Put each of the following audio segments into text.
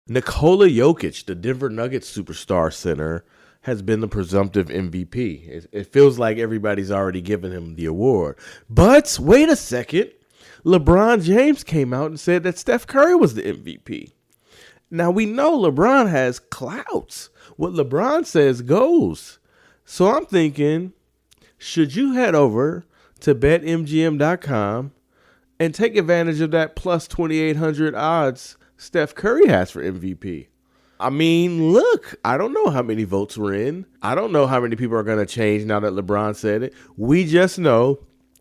Nikola Jokic, the Denver Nuggets superstar center, has been the presumptive MVP. It feels like everybody's already given him the award. But wait a second. LeBron James came out and said that Steph Curry was the MVP. Now, we know LeBron has clout. What LeBron says goes. So I'm thinking, should you head over to betmgm.com and take advantage of that plus 2,800 odds Steph Curry has for MVP? I mean, look, I don't know how many votes were in. I don't know how many people are going to change now that LeBron said it. We just know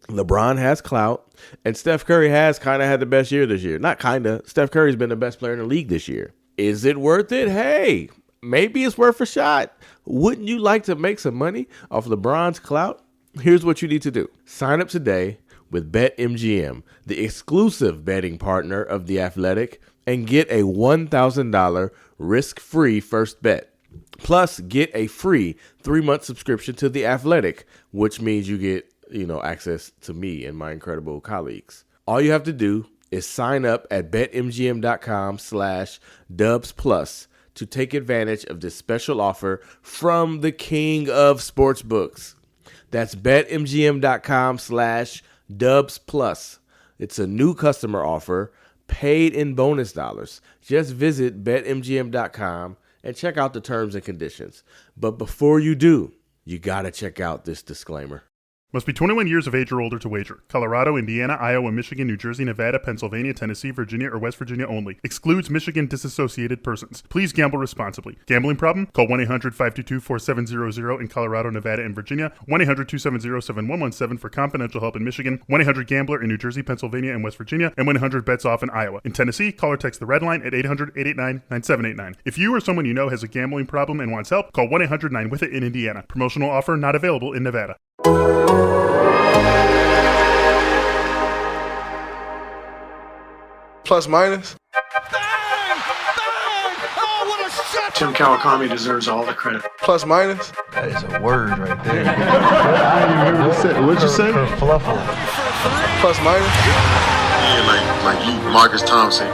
LeBron has clout, and Steph Curry has kind of had the best year this year. Not kind of. Steph Curry's been the best player in the league this year. Is it worth it? Hey, maybe it's worth a shot. Wouldn't you like to make some money off LeBron's clout? Here's what you need to do. Sign up today with BetMGM, the exclusive betting partner of The Athletic, and get a $1,000 risk-free first bet. Plus, get a free 3-month subscription to The Athletic, which means you get, access to me and my incredible colleagues. All you have to do is sign up at betmgm.com/dubsplus to take advantage of this special offer from the king of sportsbooks. That's betmgm.com/dubsplus. It's a new customer offer, paid in bonus dollars. Just visit betmgm.com and check out the terms and conditions. But before you do, you got to check out this disclaimer. Must be 21 years of age or older to wager. Colorado, Indiana, Iowa, Michigan, New Jersey, Nevada, Pennsylvania, Tennessee, Virginia, or West Virginia only. Excludes Michigan disassociated persons. Please gamble responsibly. Gambling problem? Call 1-800-522-4700 in Colorado, Nevada, and Virginia. 1-800-270-7117 for confidential help in Michigan. 1-800-GAMBLER in New Jersey, Pennsylvania, and West Virginia. And 1-800-BETS-OFF in Iowa. In Tennessee, call or text the red line at 800-889-9789. If you or someone you know has a gambling problem and wants help, call 1-800-9-WITH-IT in Indiana. Promotional offer not available in Nevada. Plus minus. Bang! Oh, what a shot! Tim Kawakami deserves all the credit. Plus minus. That is a word right there. What'd you say? Fluffle. Plus minus. Yeah, like you, Marcus Thompson.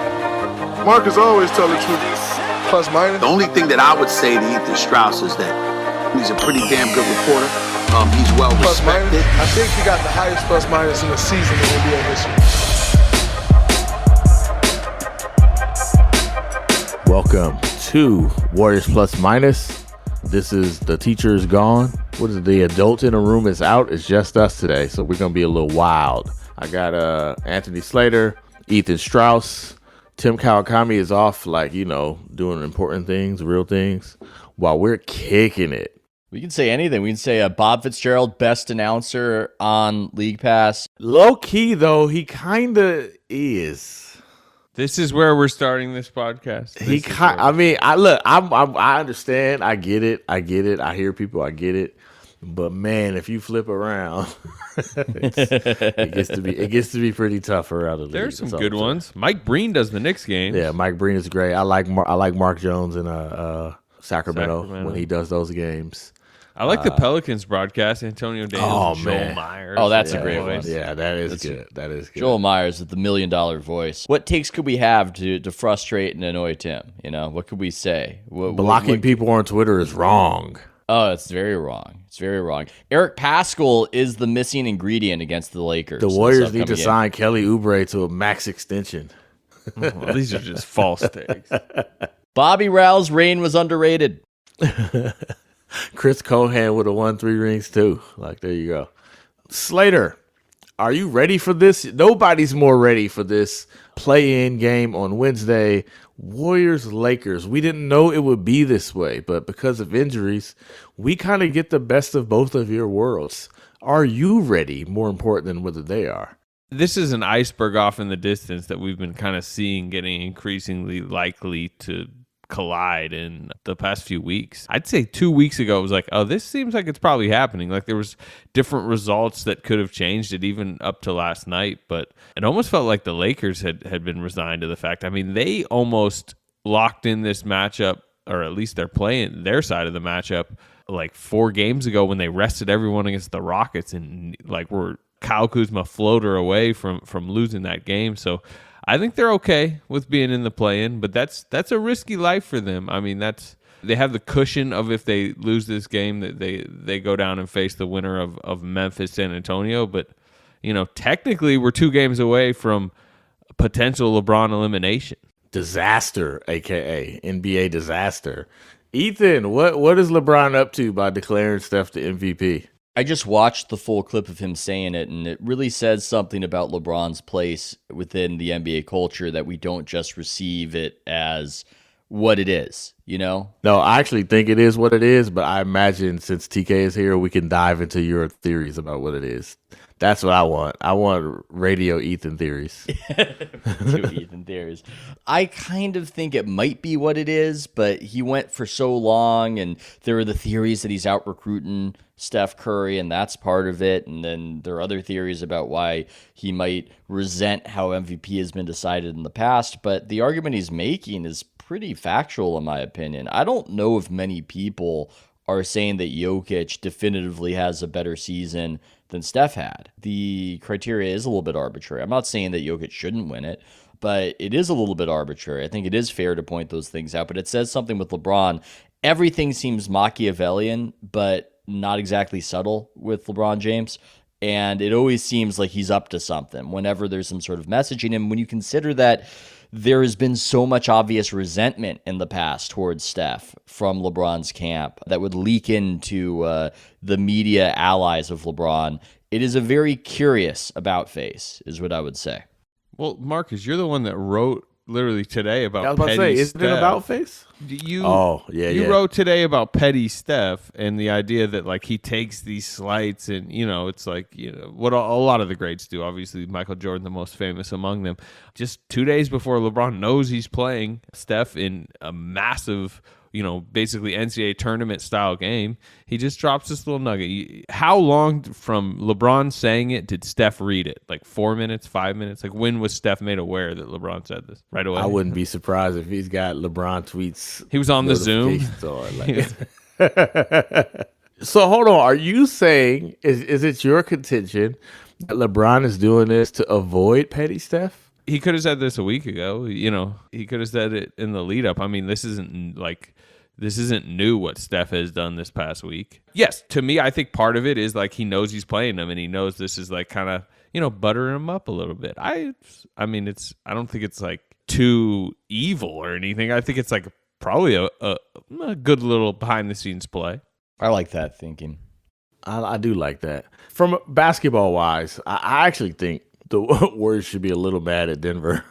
Marcus always tell the truth. Plus minus. The only thing that I would say to Ethan Strauss is that he's a pretty damn good reporter. He's well plus respected. Minus. I think he got the highest plus minus in the season in NBA history. Welcome to Warriors Plus Minus. This is the teacher is gone. What is it? The adult in the room is out. It's just us today, so we're gonna be a little wild. I got Anthony Slater, Ethan Strauss, Tim Kawakami is off, doing important things, real things, while we're kicking it. We can say anything. We can say Bob Fitzgerald, best announcer on League Pass. Low key, though, he kind of is. This is where we're starting this podcast. I understand. I get it. I hear people. I get it. But man, if you flip around, it gets to be pretty tough around the league. There's some good ones. Mike Breen does the Knicks game. Yeah, Mike Breen is great. I like Mark Jones in Sacramento when he does those games. I like the Pelicans broadcast. Antonio Daniels and Joel Myers. Oh, that's a great one. Yeah, that's good. That is good. Joel Myers with the $1 million voice. What takes could we have to frustrate and annoy Tim? What could we say? Blocking people on Twitter is wrong. Oh, it's very wrong. It's very wrong. Eric Paschall is the missing ingredient against the Lakers. The Warriors need to sign Kelly Oubre to a max extension. Well, these are just false takes. Bobby Rao's reign was underrated. Chris Cohan would have won 3 rings too. There you go. Slater, are you ready for this? Nobody's more ready for this play-in game on Wednesday. Warriors-Lakers. We didn't know it would be this way, but because of injuries, we kind of get the best of both of your worlds. Are you ready? More important than whether they are. This is an iceberg off in the distance that we've been kind of seeing getting increasingly likely to collide in the past few weeks. I'd say 2 weeks ago it was like, oh, this seems like it's probably happening. There was different results that could have changed it even up to last night, but it almost felt like the Lakers had been resigned to the fact. I mean, they almost locked in this matchup, or at least they're playing their side of the matchup 4 games ago when they rested everyone against the Rockets and were Kyle Kuzma floater away from losing that game. So I think they're okay with being in the play-in, but that's a risky life for them. I mean, they have the cushion of if they lose this game that they go down and face the winner of Memphis, San Antonio. But, technically we're 2 games away from potential LeBron elimination. Disaster, a.k.a. NBA disaster. Ethan, what is LeBron up to by declaring Steph the MVP? I just watched the full clip of him saying it, and it really says something about LeBron's place within the NBA culture that we don't just receive it as what it is, No, I actually think it is what it is, but I imagine since TK is here, we can dive into your theories about what it is. That's what I want. I want radio Ethan theories. Ethan theories. I kind of think it might be what it is, but he went for so long, and there are the theories that he's out recruiting Steph Curry, and that's part of it. And then there are other theories about why he might resent how MVP has been decided in the past. But the argument he's making is pretty factual, in my opinion. I don't know if many people are saying that Jokic definitively has a better season than Steph had. The criteria is a little bit arbitrary. I'm not saying that Jokic shouldn't win it, but it is a little bit arbitrary. I think it is fair to point those things out, but it says something with LeBron. Everything seems Machiavellian, but not exactly subtle with LeBron James. And it always seems like he's up to something whenever there's some sort of messaging. And when you consider that there has been so much obvious resentment in the past towards Steph from LeBron's camp that would leak into the media allies of LeBron, it is a very curious about face, is what I would say. Well, Marcus, you're the one that wrote literally today about I was about to say, isn't it about face? You wrote today about petty Steph and the idea that like he takes these slights and it's like what a lot of the greats do. Obviously, Michael Jordan, the most famous among them. Just 2 days before LeBron knows he's playing Steph in a massive, basically NCAA tournament style game, he just drops this little nugget. How long from LeBron saying it did Steph read it? Like 4 minutes, 5 minutes? Like when was Steph made aware that LeBron said this? Right away? I wouldn't be surprised if he's got LeBron tweets. He was on the Zoom. So hold on. Are you saying, is it your contention that LeBron is doing this to avoid petty Steph? He could have said this a week ago. He could have said it in the lead up. I mean, this isn't new what Steph has done this past week. Yes, to me, I think part of it is like he knows he's playing them and he knows this is like kind of buttering him up a little bit. I don't think it's like too evil or anything. I think it's like probably a good little behind the scenes play. I like that thinking. I do like that. From basketball wise, I actually think the Warriors should be a little mad at Denver.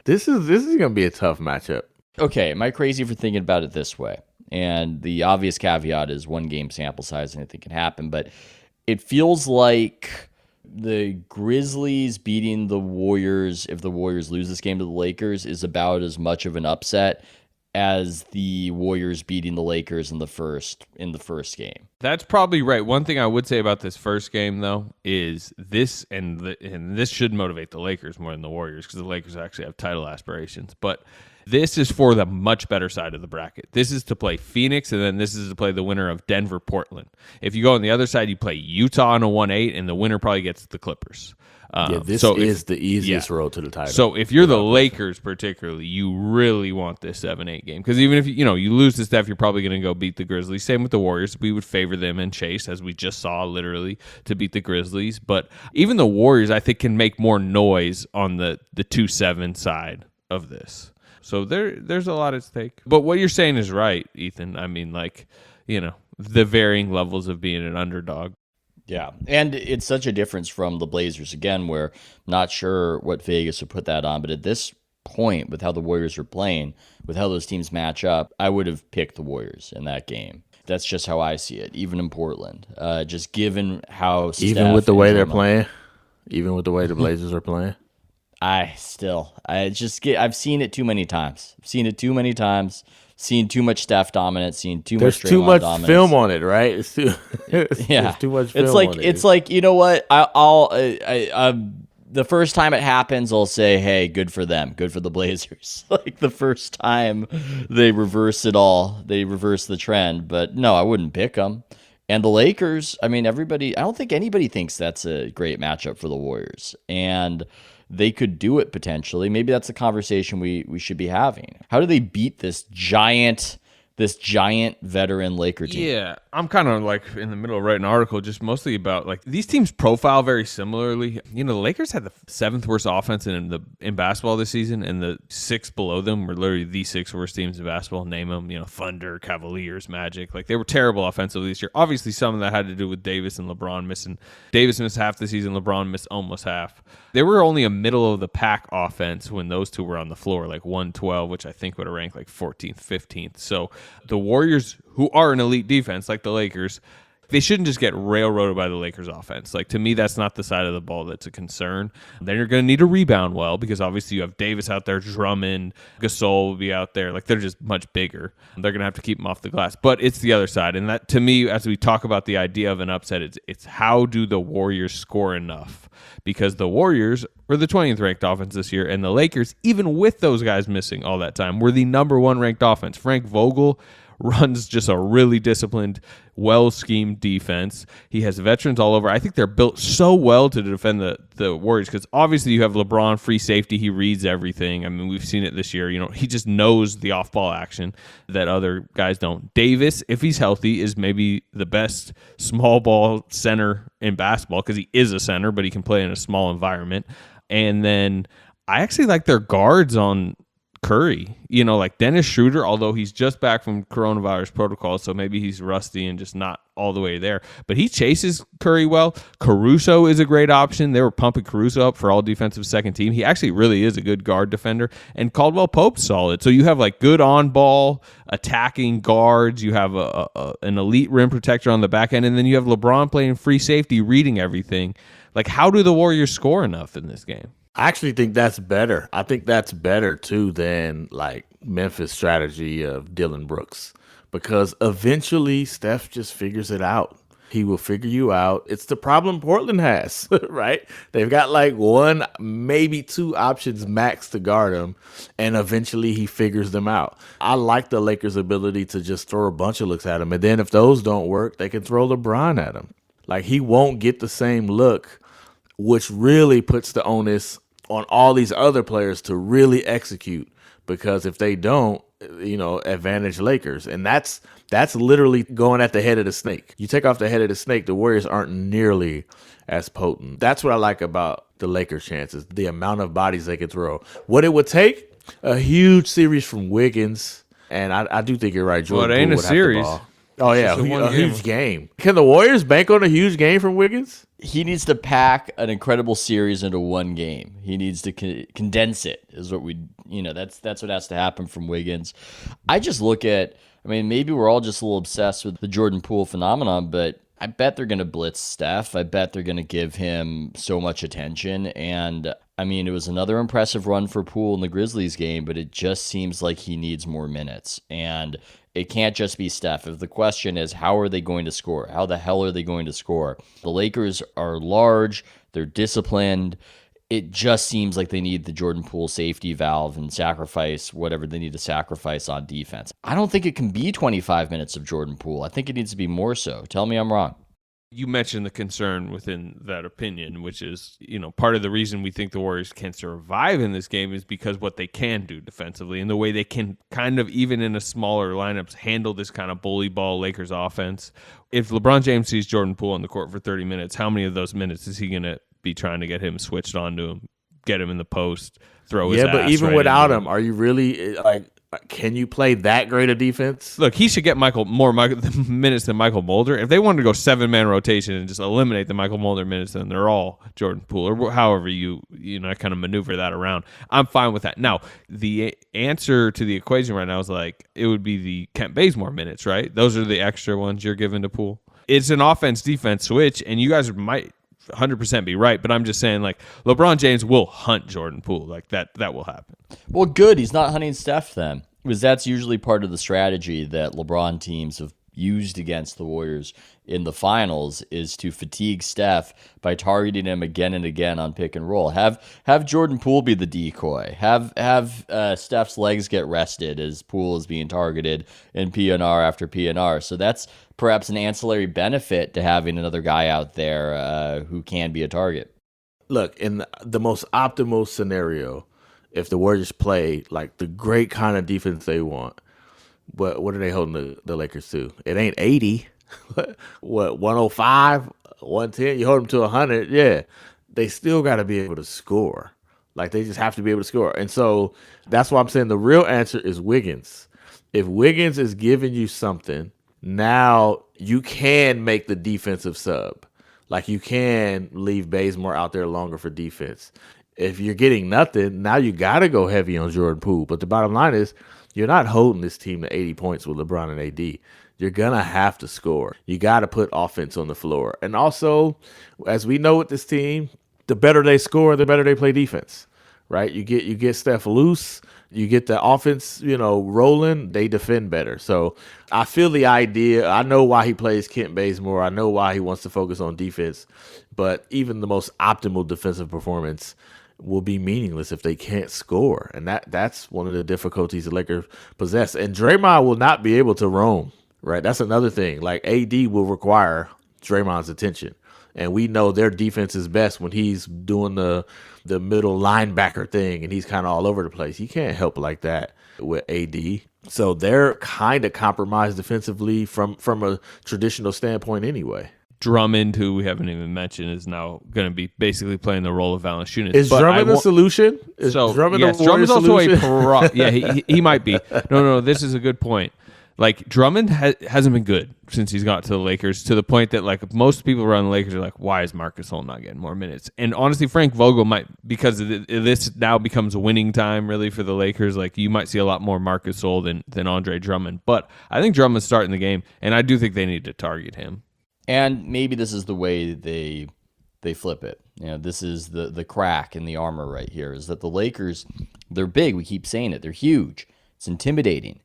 This is going to be a tough matchup. Okay, am I crazy for thinking about it this way? And the obvious caveat is 1 game sample size, anything can happen. But it feels like the Grizzlies beating the Warriors, if the Warriors lose this game to the Lakers, is about as much of an upset as the Warriors beating the Lakers in the first game. That's probably right. One thing I would say about this first game, though, is this, and this should motivate the Lakers more than the Warriors because the Lakers actually have title aspirations. But this is for the much better side of the bracket. This is to play Phoenix, and then this is to play the winner of Denver-Portland. If you go on the other side, you play Utah on a 1-8, and the winner probably gets the Clippers. This is the easiest road to the title. So if you're the Lakers particularly, you really want this 7-8 game. Because even if you lose to Steph, you're probably going to go beat the Grizzlies. Same with the Warriors. We would favor them and chase, as we just saw, literally, to beat the Grizzlies. But even the Warriors, I think, can make more noise on the 2-7 side of this. So there's a lot at stake. But what you're saying is right, Ethan. I mean, the varying levels of being an underdog. Yeah, and it's such a difference from the Blazers, again, where I'm not sure what Vegas would put that on, but at this point, with how the Warriors are playing, with how those teams match up, I would have picked the Warriors in that game. That's just how I see it, even in Portland. Just given how even with the way they're playing, even with the way the Blazers are playing, I've seen it too many times. Seen too much Steph dominance, seen too much Draymond There's too much dominance. film on it, right? There's too much film on it. It's like, you know what? The first time it happens, I'll say, hey, good for them. Good for the Blazers. Like the first time they reverse it all. They reverse the trend. But no, I wouldn't pick them. And the Lakers, I mean, I don't think anybody thinks that's a great matchup for the Warriors. And they could do it potentially. Maybe that's a conversation we should be having. How do they beat this giant veteran Laker team? Yeah, I'm kind of like in the middle of writing an article just mostly about like these teams profile very similarly. You know, the Lakers had the 7th worst offense in basketball this season, and the 6 below them were literally the 6 worst teams in basketball. Name them, you know, Thunder, Cavaliers, Magic. Like they were terrible offensively this year. Obviously, some of that had to do with Davis and LeBron missing. Davis missed half the season. LeBron missed almost half. They were only a middle of the pack offense when those two were on the floor, like 112, which I think would have ranked like 14th, 15th. So the Warriors, who are an elite defense like the Lakers, they shouldn't just get railroaded by the Lakers offense. Like, to me, that's not the side of the ball that's a concern. Then you're going to need to rebound well because obviously you have Davis out there, Drummond, Gasol will be out there. Like, they're just much bigger. They're going to have to keep them off the glass. But it's the other side. And that, to me, as we talk about the idea of an upset, it's how do the Warriors score enough? Because the Warriors were the 20th ranked offense this year, and the Lakers, even with those guys missing all that time, were the number 1 ranked offense. Frank Vogel runs just a really disciplined, well-schemed defense. He has veterans all over. I think they're built so well to defend the Warriors because obviously you have LeBron, free safety. He reads everything. I mean, we've seen it this year. You know, he just knows the off-ball action that other guys don't. Davis, if he's healthy, is maybe the best small ball center in basketball because he is a center, but he can play in a small environment. And then I actually like their guards on Curry, you know, like Dennis Schroeder, although he's just back from coronavirus protocol, so maybe he's rusty and just not all the way there. But he chases Curry well. Caruso is a great option. They were pumping Caruso up for all defensive second team. He actually really is a good guard defender. And Caldwell Pope's solid. So you have like good on-ball attacking guards. You have an elite rim protector on the back end. And then you have LeBron playing free safety, reading everything. Like, how do the Warriors score enough in this game? I actually think that's better. I think that's better, too, than, like, Memphis' strategy of Dillon Brooks. Because eventually Steph just figures it out. He will figure you out. It's the problem Portland has, right? They've got, like, 1, maybe 2 options max to guard him, and eventually he figures them out. I like the Lakers' ability to just throw a bunch of looks at him, and then if those don't work, they can throw LeBron at him. Like, he won't get the same look, which really puts the onus on all these other players to really execute, because if they don't, you know, advantage Lakers. And that's literally going at the head of the snake. You take off the head of the snake, the Warriors aren't nearly as potent. That's what I like about the Lakers' chances, the amount of bodies they can throw. What it would take, a huge series from Wiggins, and I do think you're right, Jordan. Well, it ain't Poole a would have the series. ball. Oh, yeah, a huge game. Can the Warriors bank on a huge game from Wiggins? He needs to pack an incredible series into one game. He needs to condense it, is what that's what has to happen from Wiggins. I just look at, I mean, maybe we're all just a little obsessed with the Jordan Poole phenomenon, but I bet they're going to blitz Steph. I bet they're going to give him so much attention. And I mean, it was another impressive run for Poole in the Grizzlies game, but it just seems like he needs more minutes. And it can't just be Steph. If the question is, how are they going to score? How the hell are they going to score? The Lakers are large. They're disciplined. It just seems like they need the Jordan Poole safety valve and sacrifice whatever they need to sacrifice on defense. I don't think it can be 25 minutes of Jordan Poole. I think it needs to be more so. Tell me I'm wrong. You mentioned the concern within that opinion, which is, you know, part of the reason we think the Warriors can survive in this game is because what they can do defensively and the way they can kind of, even in a smaller lineups, handle this kind of bully ball Lakers offense. If LeBron James sees Jordan Poole on the court for 30 minutes, how many of those minutes is he going to be trying to get him switched onto him, get him in the post, throw his ass but even right without into him, are you really, like, can you play that great a defense? Look, he should get more minutes than Michael Mulder. If they wanted to go 7-man rotation and just eliminate the Michael Mulder minutes, then they're all Jordan Poole, or however you kind of maneuver that around. I'm fine with that. Now, the answer to the equation right now is like it would be the Kent Bazemore minutes, right? Those are the extra ones you're giving to Poole. It's an offense-defense switch, and you guys might 100% be right, but I'm just saying, like, LeBron James will hunt Jordan Poole. Like, that will happen. Well, good. He's not hunting Steph then, because that's usually part of the strategy that LeBron teams have used against the Warriors in the finals, is to fatigue Steph by targeting him again and again on pick and roll. Have Jordan Poole be the decoy. Have Steph's legs get rested as Poole is being targeted in PNR after PNR. So that's perhaps an ancillary benefit to having another guy out there who can be a target. Look, in the most optimal scenario, if the Warriors play like the great kind of defense they want, what are they holding the Lakers to? It ain't 80. What, 105, 110? You hold them to 100. Yeah. They still got to be able to score. Like, they just have to be able to score. And so that's why I'm saying the real answer is Wiggins. If Wiggins is giving you something, now you can make the defensive sub. Like, you can leave Bazemore out there longer for defense. If you're getting nothing, now you got to go heavy on Jordan Poole. But the bottom line is, you're not holding this team to 80 points with LeBron and AD. You're going to have to score. You got to put offense on the floor. And also, as we know with this team, the better they score, the better they play defense, right? You get Steph loose, you get the offense, rolling, they defend better. So I feel the idea. I know why he plays Kent Bazemore. I know why he wants to focus on defense. But even the most optimal defensive performance will be meaningless if they can't score. And that's one of the difficulties the Lakers possess. And Draymond will not be able to roam, right? That's another thing. Like, AD will require Draymond's attention. And we know their defense is best when he's doing the middle linebacker thing and he's kind of all over the place. He can't help like that with AD. So they're kind of compromised defensively from a traditional standpoint anyway. Drummond, who we haven't even mentioned, is now going to be basically playing the role of Valanciunas. Is Drummond the solution? Is Drummond the Drummond's also solution? he might be. No, this is a good point. Like, Drummond hasn't been good since he's got to the Lakers, to the point that, like, most people around the Lakers are like, why is Marcus Gasol not getting more minutes? And honestly, Frank Vogel might, because this now becomes a winning time really for the Lakers. Like, you might see a lot more Marcus Gasol than Andre Drummond. But I think Drummond's starting the game, and I do think they need to target him. And maybe this is the way they flip it. This is the crack in the armor right here, is that the Lakers, they're big. We keep saying it. They're huge. It's intimidating.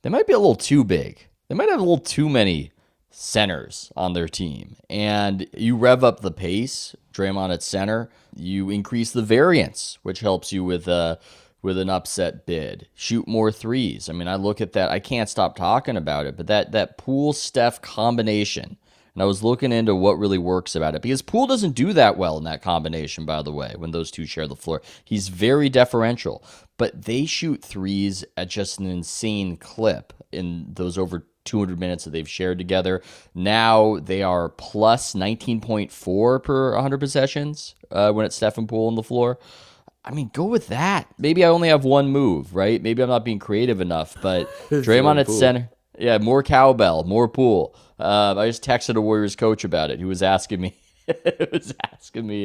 They might be a little too big. They might have a little too many centers on their team. And you rev up the pace, Draymond at center, you increase the variance, which helps you with an upset bid. Shoot more threes. I mean, I look at that. I can't stop talking about it, but that Poole-Steph combination, and I was looking into what really works about it, because Poole doesn't do that well in that combination, by the way, when those two share the floor. He's very deferential, but they shoot threes at just an insane clip in those over 200 minutes that they've shared together. Now they are plus 19.4 per 100 possessions when it's Steph and Poole on the floor. I mean, go with that. Maybe I only have one move, right? Maybe I'm not being creative enough, but Draymond at center. Yeah, more cowbell, more Poole. I just texted a Warriors coach about it. He was asking me.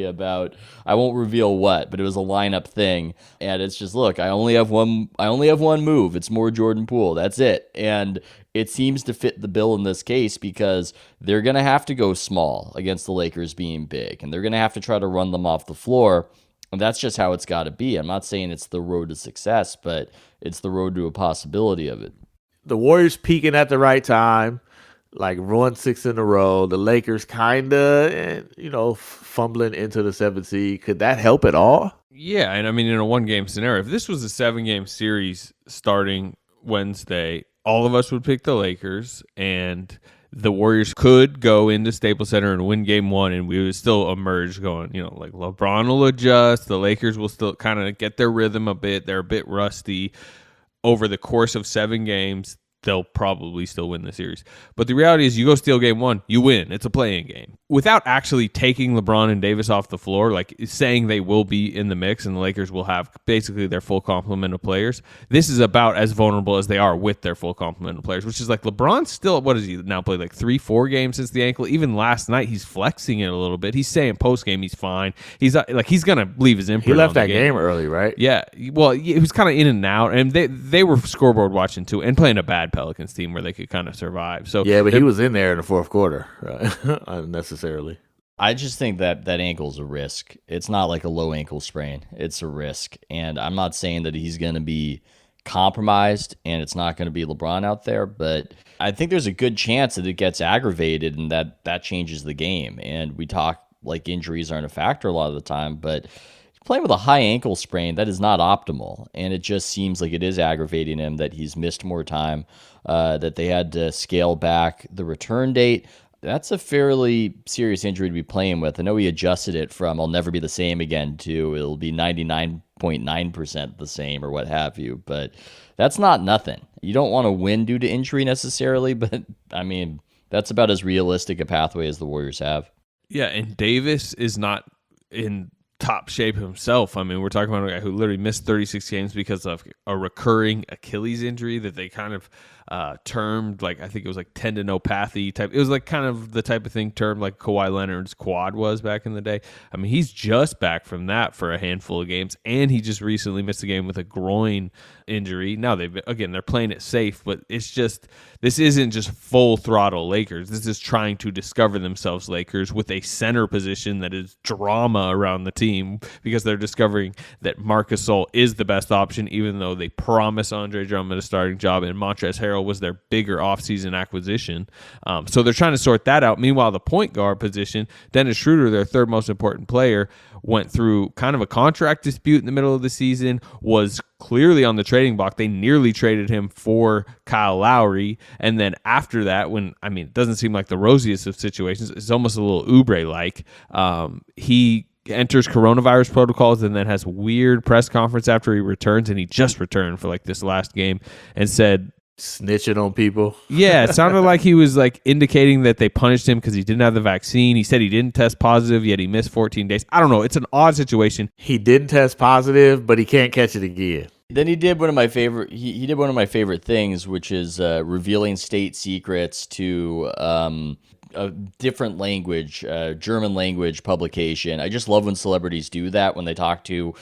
About, I won't reveal what, but it was a lineup thing, and it's just, look, I only have one move. It's more Jordan Poole. That's it, and it seems to fit the bill in this case, because they're gonna have to go small against the Lakers being big, and they're gonna have to try to run them off the floor, and that's just how it's got to be. I'm not saying it's the road to success, but it's the road to a possibility of it. The Warriors peaking at the right time. Like, run 6 in a row. The Lakers kind of, fumbling into the 7th seed. Could that help at all? Yeah, and I mean, in a one-game scenario, if this was a 7-game series starting Wednesday, all of us would pick the Lakers, and the Warriors could go into Staples Center and win game 1, and we would still emerge going, like, LeBron will adjust. The Lakers will still kind of get their rhythm a bit. They're a bit rusty. Over the course of 7 games, they'll probably still win the series. But the reality is, you go steal game 1, you win. It's a play-in game. Without actually taking LeBron and Davis off the floor, like saying they will be in the mix and the Lakers will have basically their full complement of players, this is about as vulnerable as they are with their full complement of players, which is like LeBron still, what has he now played, like 3-4 games since the ankle? Even last night, he's flexing it a little bit. He's saying post-game he's fine. He's like, he's going to leave his imprint. He left on the that game early, right? Yeah. Well, he was kind of in and out, and they were scoreboard watching too, and playing a bad Pelicans team where they could kind of survive. So yeah, but he was in there in the fourth quarter, right? Unnecessarily. I just think that ankle's a risk. It's not like a low ankle sprain. It's a risk. And I'm not saying that he's going to be compromised and it's not going to be LeBron out there, but I think there's a good chance that it gets aggravated and that changes the game. And we talk like injuries aren't a factor a lot of the time, but playing with a high ankle sprain, that is not optimal. And it just seems like it is aggravating him that he's missed more time, that they had to scale back the return date. That's a fairly serious injury to be playing with. I know he adjusted it from I'll never be the same again to it'll be 99.9% the same or what have you. But that's not nothing. You don't want to win due to injury necessarily, but I mean, that's about as realistic a pathway as the Warriors have. Yeah, and Davis is not in top shape himself. I mean, we're talking about a guy who literally missed 36 games because of a recurring Achilles injury that they kind of termed, like, I think it was like tendinopathy type. It was like kind of the type of thing termed like Kawhi Leonard's quad was back in the day. I mean, he's just back from that for a handful of games, and he just recently missed a game with a groin injury. Now they're playing it safe, but it's just, this isn't just full throttle Lakers. This is trying to discover themselves Lakers with a center position that is drama around the team because they're discovering that Marc Gasol is the best option, even though they promise Andre Drummond a starting job and Montrezl Harrell was their bigger offseason acquisition. So they're trying to sort that out. Meanwhile, the point guard position, Dennis Schroeder, their third most important player, went through kind of a contract dispute in the middle of the season, was clearly on the trading block. They nearly traded him for Kyle Lowry. And then after that, it doesn't seem like the rosiest of situations. It's almost a little Oubre-like. He enters coronavirus protocols and then has weird press conference after he returns, and he just returned for like this last game and said, snitching on people. Yeah, it sounded like he was like indicating that they punished him because he didn't have the vaccine. He said he didn't test positive, yet he missed 14 days. I don't know. It's an odd situation. He didn't test positive, but he can't catch it again. Then he did one of my favorite. He did one of my favorite things, which is revealing state secrets to a different language, German language publication. I just love when celebrities do that, when they talk to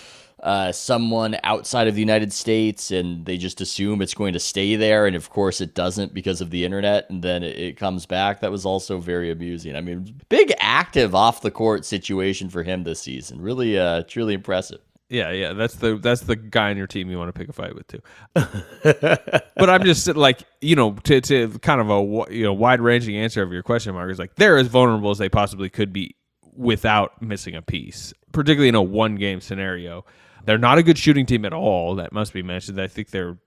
someone outside of the United States and they just assume it's going to stay there, and of course it doesn't because of the internet, and then it comes back. That was also very amusing. I mean, big active off the court situation for him this season. Really, truly impressive. Yeah, that's the guy on your team you want to pick a fight with too. But I'm just like, to kind of a wide ranging answer of your question, Mark, is like they're as vulnerable as they possibly could be without missing a piece, particularly in a 1-game scenario. They're not a good shooting team at all. That must be mentioned. I think they're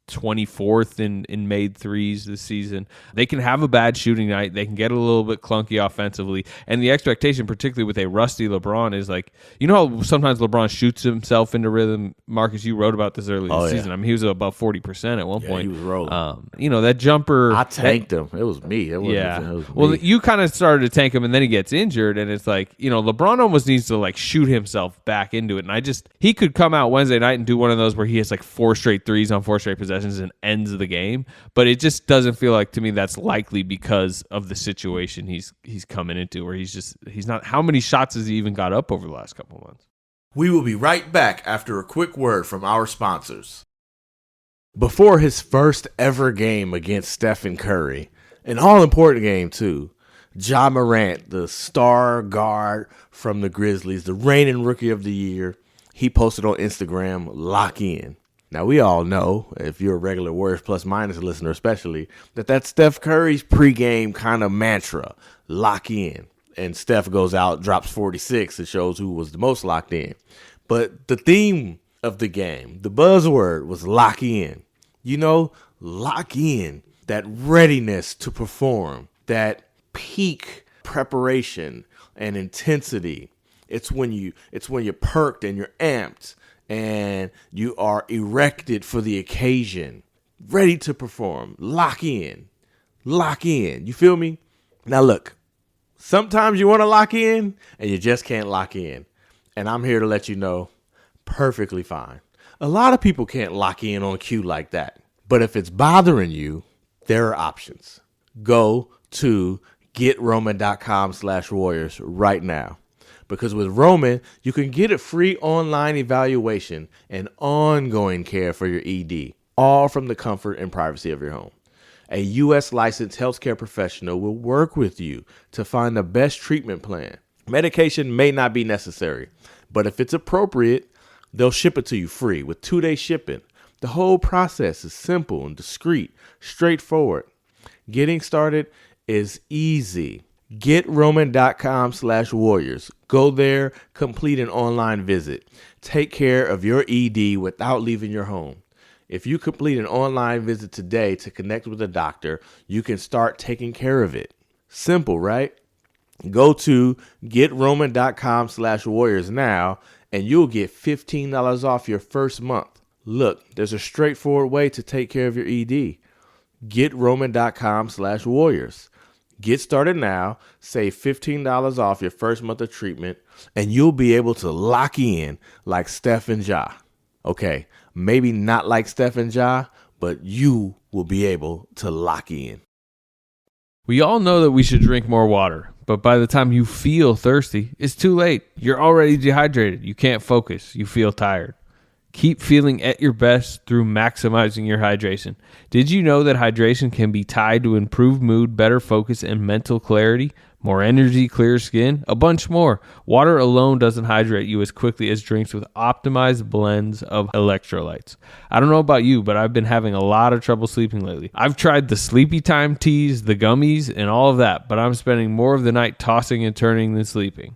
24th in made threes this season. They can have a bad shooting night. They can get a little bit clunky offensively. And the expectation, particularly with a rusty LeBron, is like, how sometimes LeBron shoots himself into rhythm? Marcus, you wrote about this early this season. I mean, he was above 40% at one point. He was rolling. That jumper. I tanked him. It was me. It was me. Well, you kind of started to tank him, and then he gets injured, and it's like, LeBron almost needs to like shoot himself back into it. And he could come out Wednesday night and do one of those where he has like 4 straight threes on 4 straight possessions and ends the game, but it just doesn't feel like to me that's likely because of the situation he's coming into, where he's not. How many shots has he even got up over the last couple of months? We will be right back after a quick word from our sponsors. Before his first ever game against Stephen Curry, an all-important game too, Ja Morant, the star guard from the Grizzlies, the reigning rookie of the year, he posted on Instagram, "Lock in." Now, we all know, if you're a regular Warriors Plus Minus listener especially, that's Steph Curry's pregame kind of mantra, lock in. And Steph goes out, drops 46, and shows who was the most locked in. But the theme of the game, the buzzword was lock in. Lock in, that readiness to perform, that peak preparation and intensity. It's when you're perked and you're amped, and you are erected for the occasion, ready to perform. Lock in. Lock in. You feel me? Now look, sometimes you want to lock in and you just can't lock in. And I'm here to let you know, perfectly fine. A lot of people can't lock in on cue like that. But if it's bothering you, there are options. Go to GetRoman.com/Warriors right now. Because with Roman, you can get a free online evaluation and ongoing care for your ED, all from the comfort and privacy of your home. A U.S. licensed healthcare professional will work with you to find the best treatment plan. Medication may not be necessary, but if it's appropriate, they'll ship it to you free with 2-day shipping. The whole process is simple and discreet, straightforward. Getting started is easy. GetRoman.com/Warriors. Go there, complete an online visit. Take care of your ED without leaving your home. If you complete an online visit today to connect with a doctor, you can start taking care of it. Simple, right? Go to GetRoman.com/Warriors now, and you'll get $15 off your first month. Look, there's a straightforward way to take care of your ED. GetRoman.com/Warriors. Get started now, save $15 off your first month of treatment, and you'll be able to lock in like Steph and Ja. Okay, maybe not like Steph and Ja, but you will be able to lock in. We all know that we should drink more water, but by the time you feel thirsty, it's too late. You're already dehydrated. You can't focus. You feel tired. Keep feeling at your best through maximizing your hydration. Did you know that hydration can be tied to improved mood, better focus, and mental clarity? More energy, clearer skin, a bunch more. Water alone doesn't hydrate you as quickly as drinks with optimized blends of electrolytes. I don't know about you, but I've been having a lot of trouble sleeping lately. I've tried the sleepy time teas, the gummies, and all of that, but I'm spending more of the night tossing and turning than sleeping.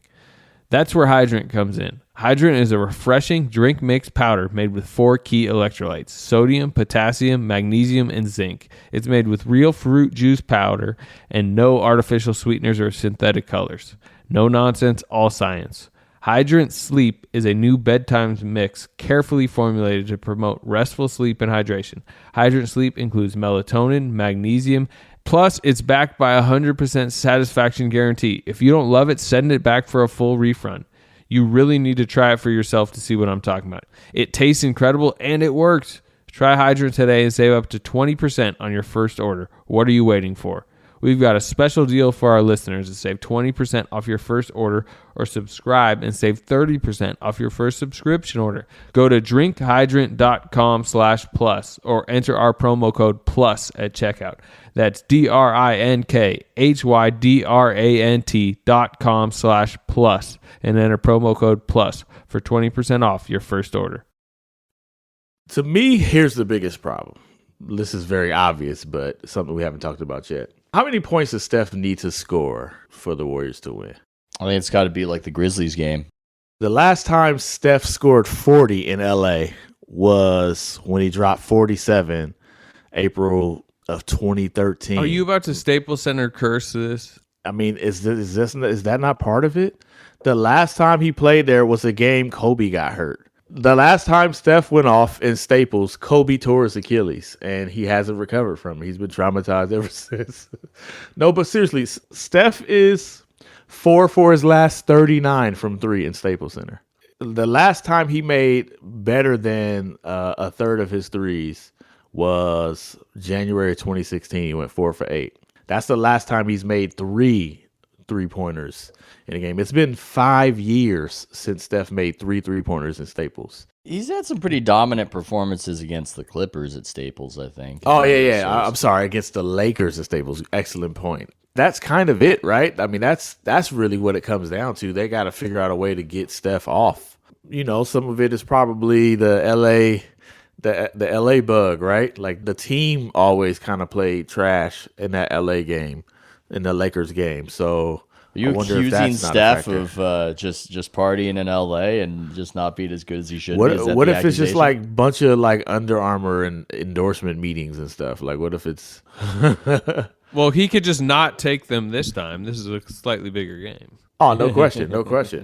That's where Hydrant comes in. Hydrant is a refreshing drink mix powder made with 4 key electrolytes: sodium, potassium, magnesium, and zinc. It's made with real fruit juice powder and no artificial sweeteners or synthetic colors. No nonsense, all science. Hydrant Sleep is a new bedtime mix carefully formulated to promote restful sleep and hydration. Hydrant Sleep includes melatonin, magnesium, plus it's backed by a 100% satisfaction guarantee. If you don't love it, send it back for a full refund. You really need to try it for yourself to see what I'm talking about. It tastes incredible and it works. Try Hydrant today and save up to 20% on your first order. What are you waiting for? We've got a special deal for our listeners to save 20% off your first order, or subscribe and save 30% off your first subscription order. Go to drinkhydrant.com/plus or enter our promo code PLUS at checkout. That's drinkhydrant.com/plus and enter promo code PLUS for 20% off your first order. To me, here's the biggest problem. This is very obvious, but something we haven't talked about yet. How many points does Steph need to score for the Warriors to win? I think it's got to be like the Grizzlies game. The last time Steph scored 40 in LA was when he dropped 47, April of 2013. Are you about to Staples Center curse this? I mean, is that not part of it? The last time he played there was a game Kobe got hurt. The last time Steph went off in Staples, Kobe tore his Achilles, and he hasn't recovered from it. He's been traumatized ever since. No, but seriously, Steph is 4 for his last 39 from 3 in Staples Center. The last time he made better than a third of his threes was January 2016. He went 4 for 8. That's the last time he's made 3 3-pointers in a game. It's been 5 years since Steph made 3 3-pointers in Staples. He's had some pretty dominant performances against the Clippers at Staples, I think. Oh, yeah. I'm sorry, against the Lakers at Staples. Excellent point. That's kind of it, right? I mean, that's really what it comes down to. They got to figure out a way to get Steph off. You know, some of it is probably the LA bug, right? Like the team always kind of played trash in that LA game, in the Lakers game. So are you accusing Steph of just partying in LA and just not being as good as he should be? What if it's just like a bunch of like Under Armour and endorsement meetings and stuff? Like what if it's Well, he could just not take them this time. This is a slightly bigger game. Oh, no question.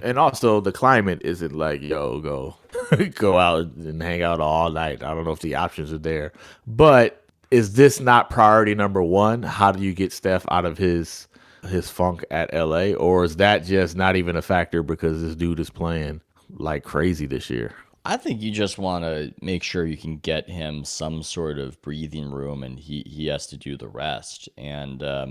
And also the climate isn't like, go out and hang out all night. I don't know if the options are there. But is this not priority number one? How do you get Steph out of his funk at LA? Or is that just not even a factor because this dude is playing like crazy this year? I think you just want to make sure you can get him some sort of breathing room, and he has to do the rest. And I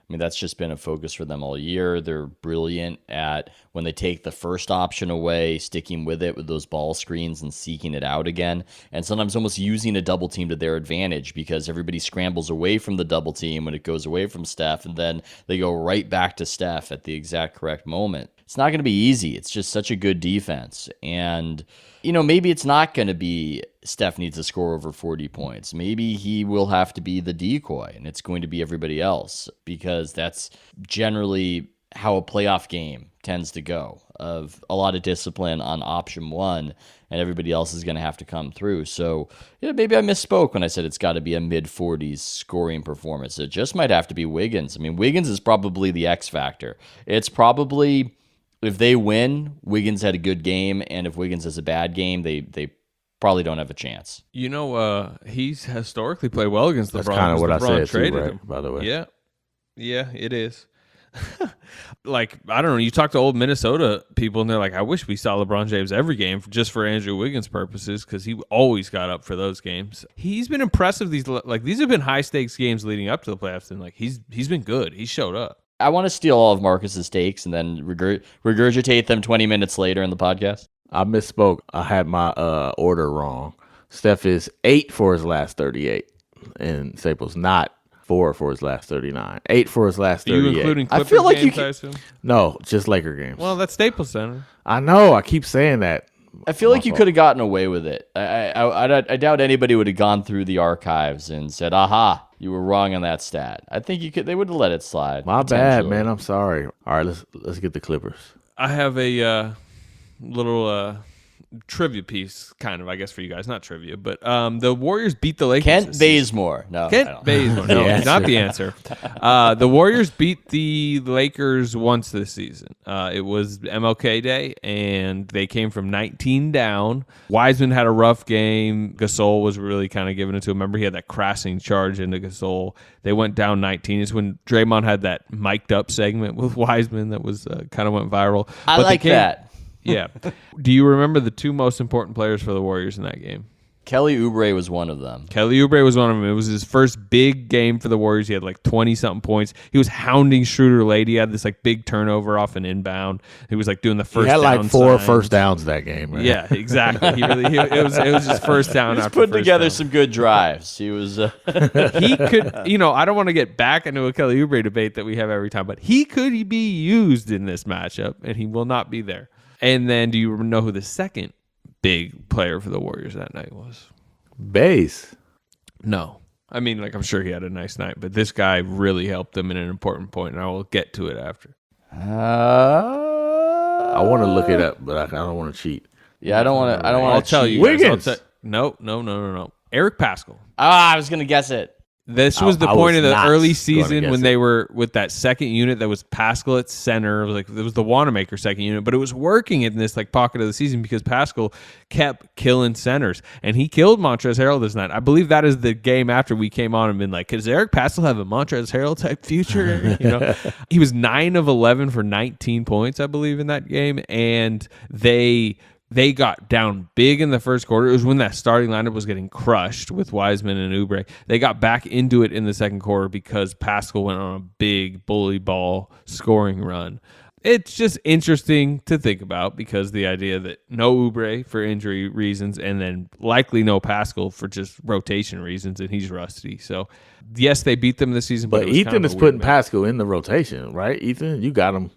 mean, that's just been a focus for them all year. They're brilliant at, when they take the first option away, sticking with it with those ball screens and seeking it out again. And sometimes almost using a double team to their advantage, because everybody scrambles away from the double team when it goes away from Steph, and then they go right back to Steph at the exact correct moment. It's not going to be easy. It's just such a good defense. And, you know, maybe it's not going to be Steph needs to score over 40 points. Maybe he will have to be the decoy, and it's going to be everybody else, because that's generally how a playoff game tends to go. of a lot of discipline on option one, and everybody else is going to have to come through. So maybe I misspoke when I said it's got to be a mid-40s scoring performance. It just might have to be Wiggins. I mean, Wiggins is probably the X factor. It's probably, if they win, Wiggins had a good game, and if Wiggins has a bad game, they probably don't have a chance. He's historically played well against LeBron. That's kind of what I said too, traded right? him. By the way, yeah, it is. Like, I don't know, you talk to old Minnesota people and they're like, I wish we saw LeBron James every game just for Andrew Wiggins purposes, because he always got up for those games. He's been impressive. These have been high stakes games leading up to the playoffs, and he's been good. He showed up. I want to steal all of Marcus's takes and then regurgitate them 20 minutes later in the podcast. I misspoke. I had my order wrong. Steph is 8 for his last 38, and Staples not 4 for his last 39. 8 for his last 38. Are you including Clippers I feel like games, I assume? No, just Laker games. Well, that's Staples Center. I know. I keep saying that. I feel like you could have gotten away with it. I doubt anybody would have gone through the archives and said, "Aha, you were wrong on that stat." I think you could. They would have let it slide. My bad, man. I'm sorry. All right, let's get the Clippers. I have a little trivia piece, kind of, I guess, for you guys. Not trivia, but the Warriors beat the Lakers. Kent Bazemore. No, Kent Bazemore. No, The not the answer. The Warriors beat the Lakers once this season. It was MLK Day, and they came from 19 down. Wiseman had a rough game. Gasol was really kind of giving it to him. Remember, he had that crashing charge into Gasol. They went down 19. It's when Draymond had that mic'd up segment with Wiseman that was kind of went viral. I like that. Yeah. Do you remember the two most important players for the Warriors in that game? Kelly Oubre was one of them. Kelly Oubre was one of them. It was his first big game for the Warriors. He had like 20-something points. He was hounding Schroeder late. He had this like big turnover off an inbound. He was like doing the first down. He had like 4 signs. first downs that game, man. Yeah, exactly. It was his first down. He's after putting first together down. some good drives. He was. He could, I don't want to get back into a Kelly Oubre debate that we have every time, but he could be used in this matchup, and he will not be there. And then, do you know who the second big player for the Warriors that night was? Base. No. I mean, I'm sure he had a nice night, but this guy really helped them in an important point, and I will get to it after. I want to look it up, but I don't want to cheat. Yeah, I don't want to. I'll tell you. Wiggins. No. Eric Pascal. I was gonna guess it. This was the I point was of the not early gonna season guess when it. they were with that second unit that was Pascal at center. It was the Wanamaker second unit, but it was working in this pocket of the season because Pascal kept killing centers, and he killed Montrezl Harrell this night. I believe that is the game after we came on and been like, does Eric Pascal have a Montrezl Harrell type future? He was 9 of 11 for 19 points, I believe, in that game, and they got down big in the first quarter. It was when that starting lineup was getting crushed with Wiseman and Oubre. They got back into it in the second quarter because Pascal went on a big bully ball scoring run. It's just interesting to think about because the idea that no Oubre for injury reasons and then likely no Pascal for just rotation reasons, and he's rusty. So, yes, they beat them this season. But it was Ethan kind of is a weird putting match. Pascal in the rotation, right? Ethan, you got him.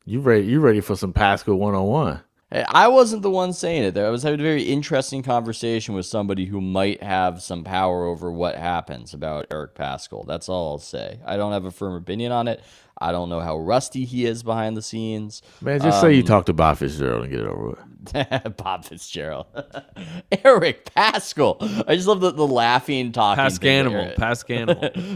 You ready for some Pascal 101. Hey, I wasn't the one saying it. I was having a very interesting conversation with somebody who might have some power over what happens about Eric Pascal. That's all I'll say. I don't have a firm opinion on it. I don't know how rusty he is behind the scenes. Man, just say you talk to Bob Fitzgerald and get it over with. Bob Fitzgerald. Eric Pascal. I just love the laughing, talking. Pascanimal.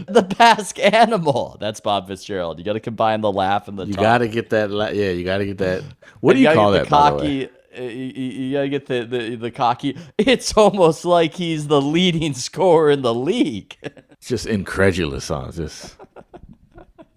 The Pascanimal. That's Bob Fitzgerald. You got to combine the laugh and the You talk. got to get that. Yeah, you got to get that. What do you call that, by the way? You gotta get the cocky. It's almost like he's the leading scorer in the league. It's just incredulous on this.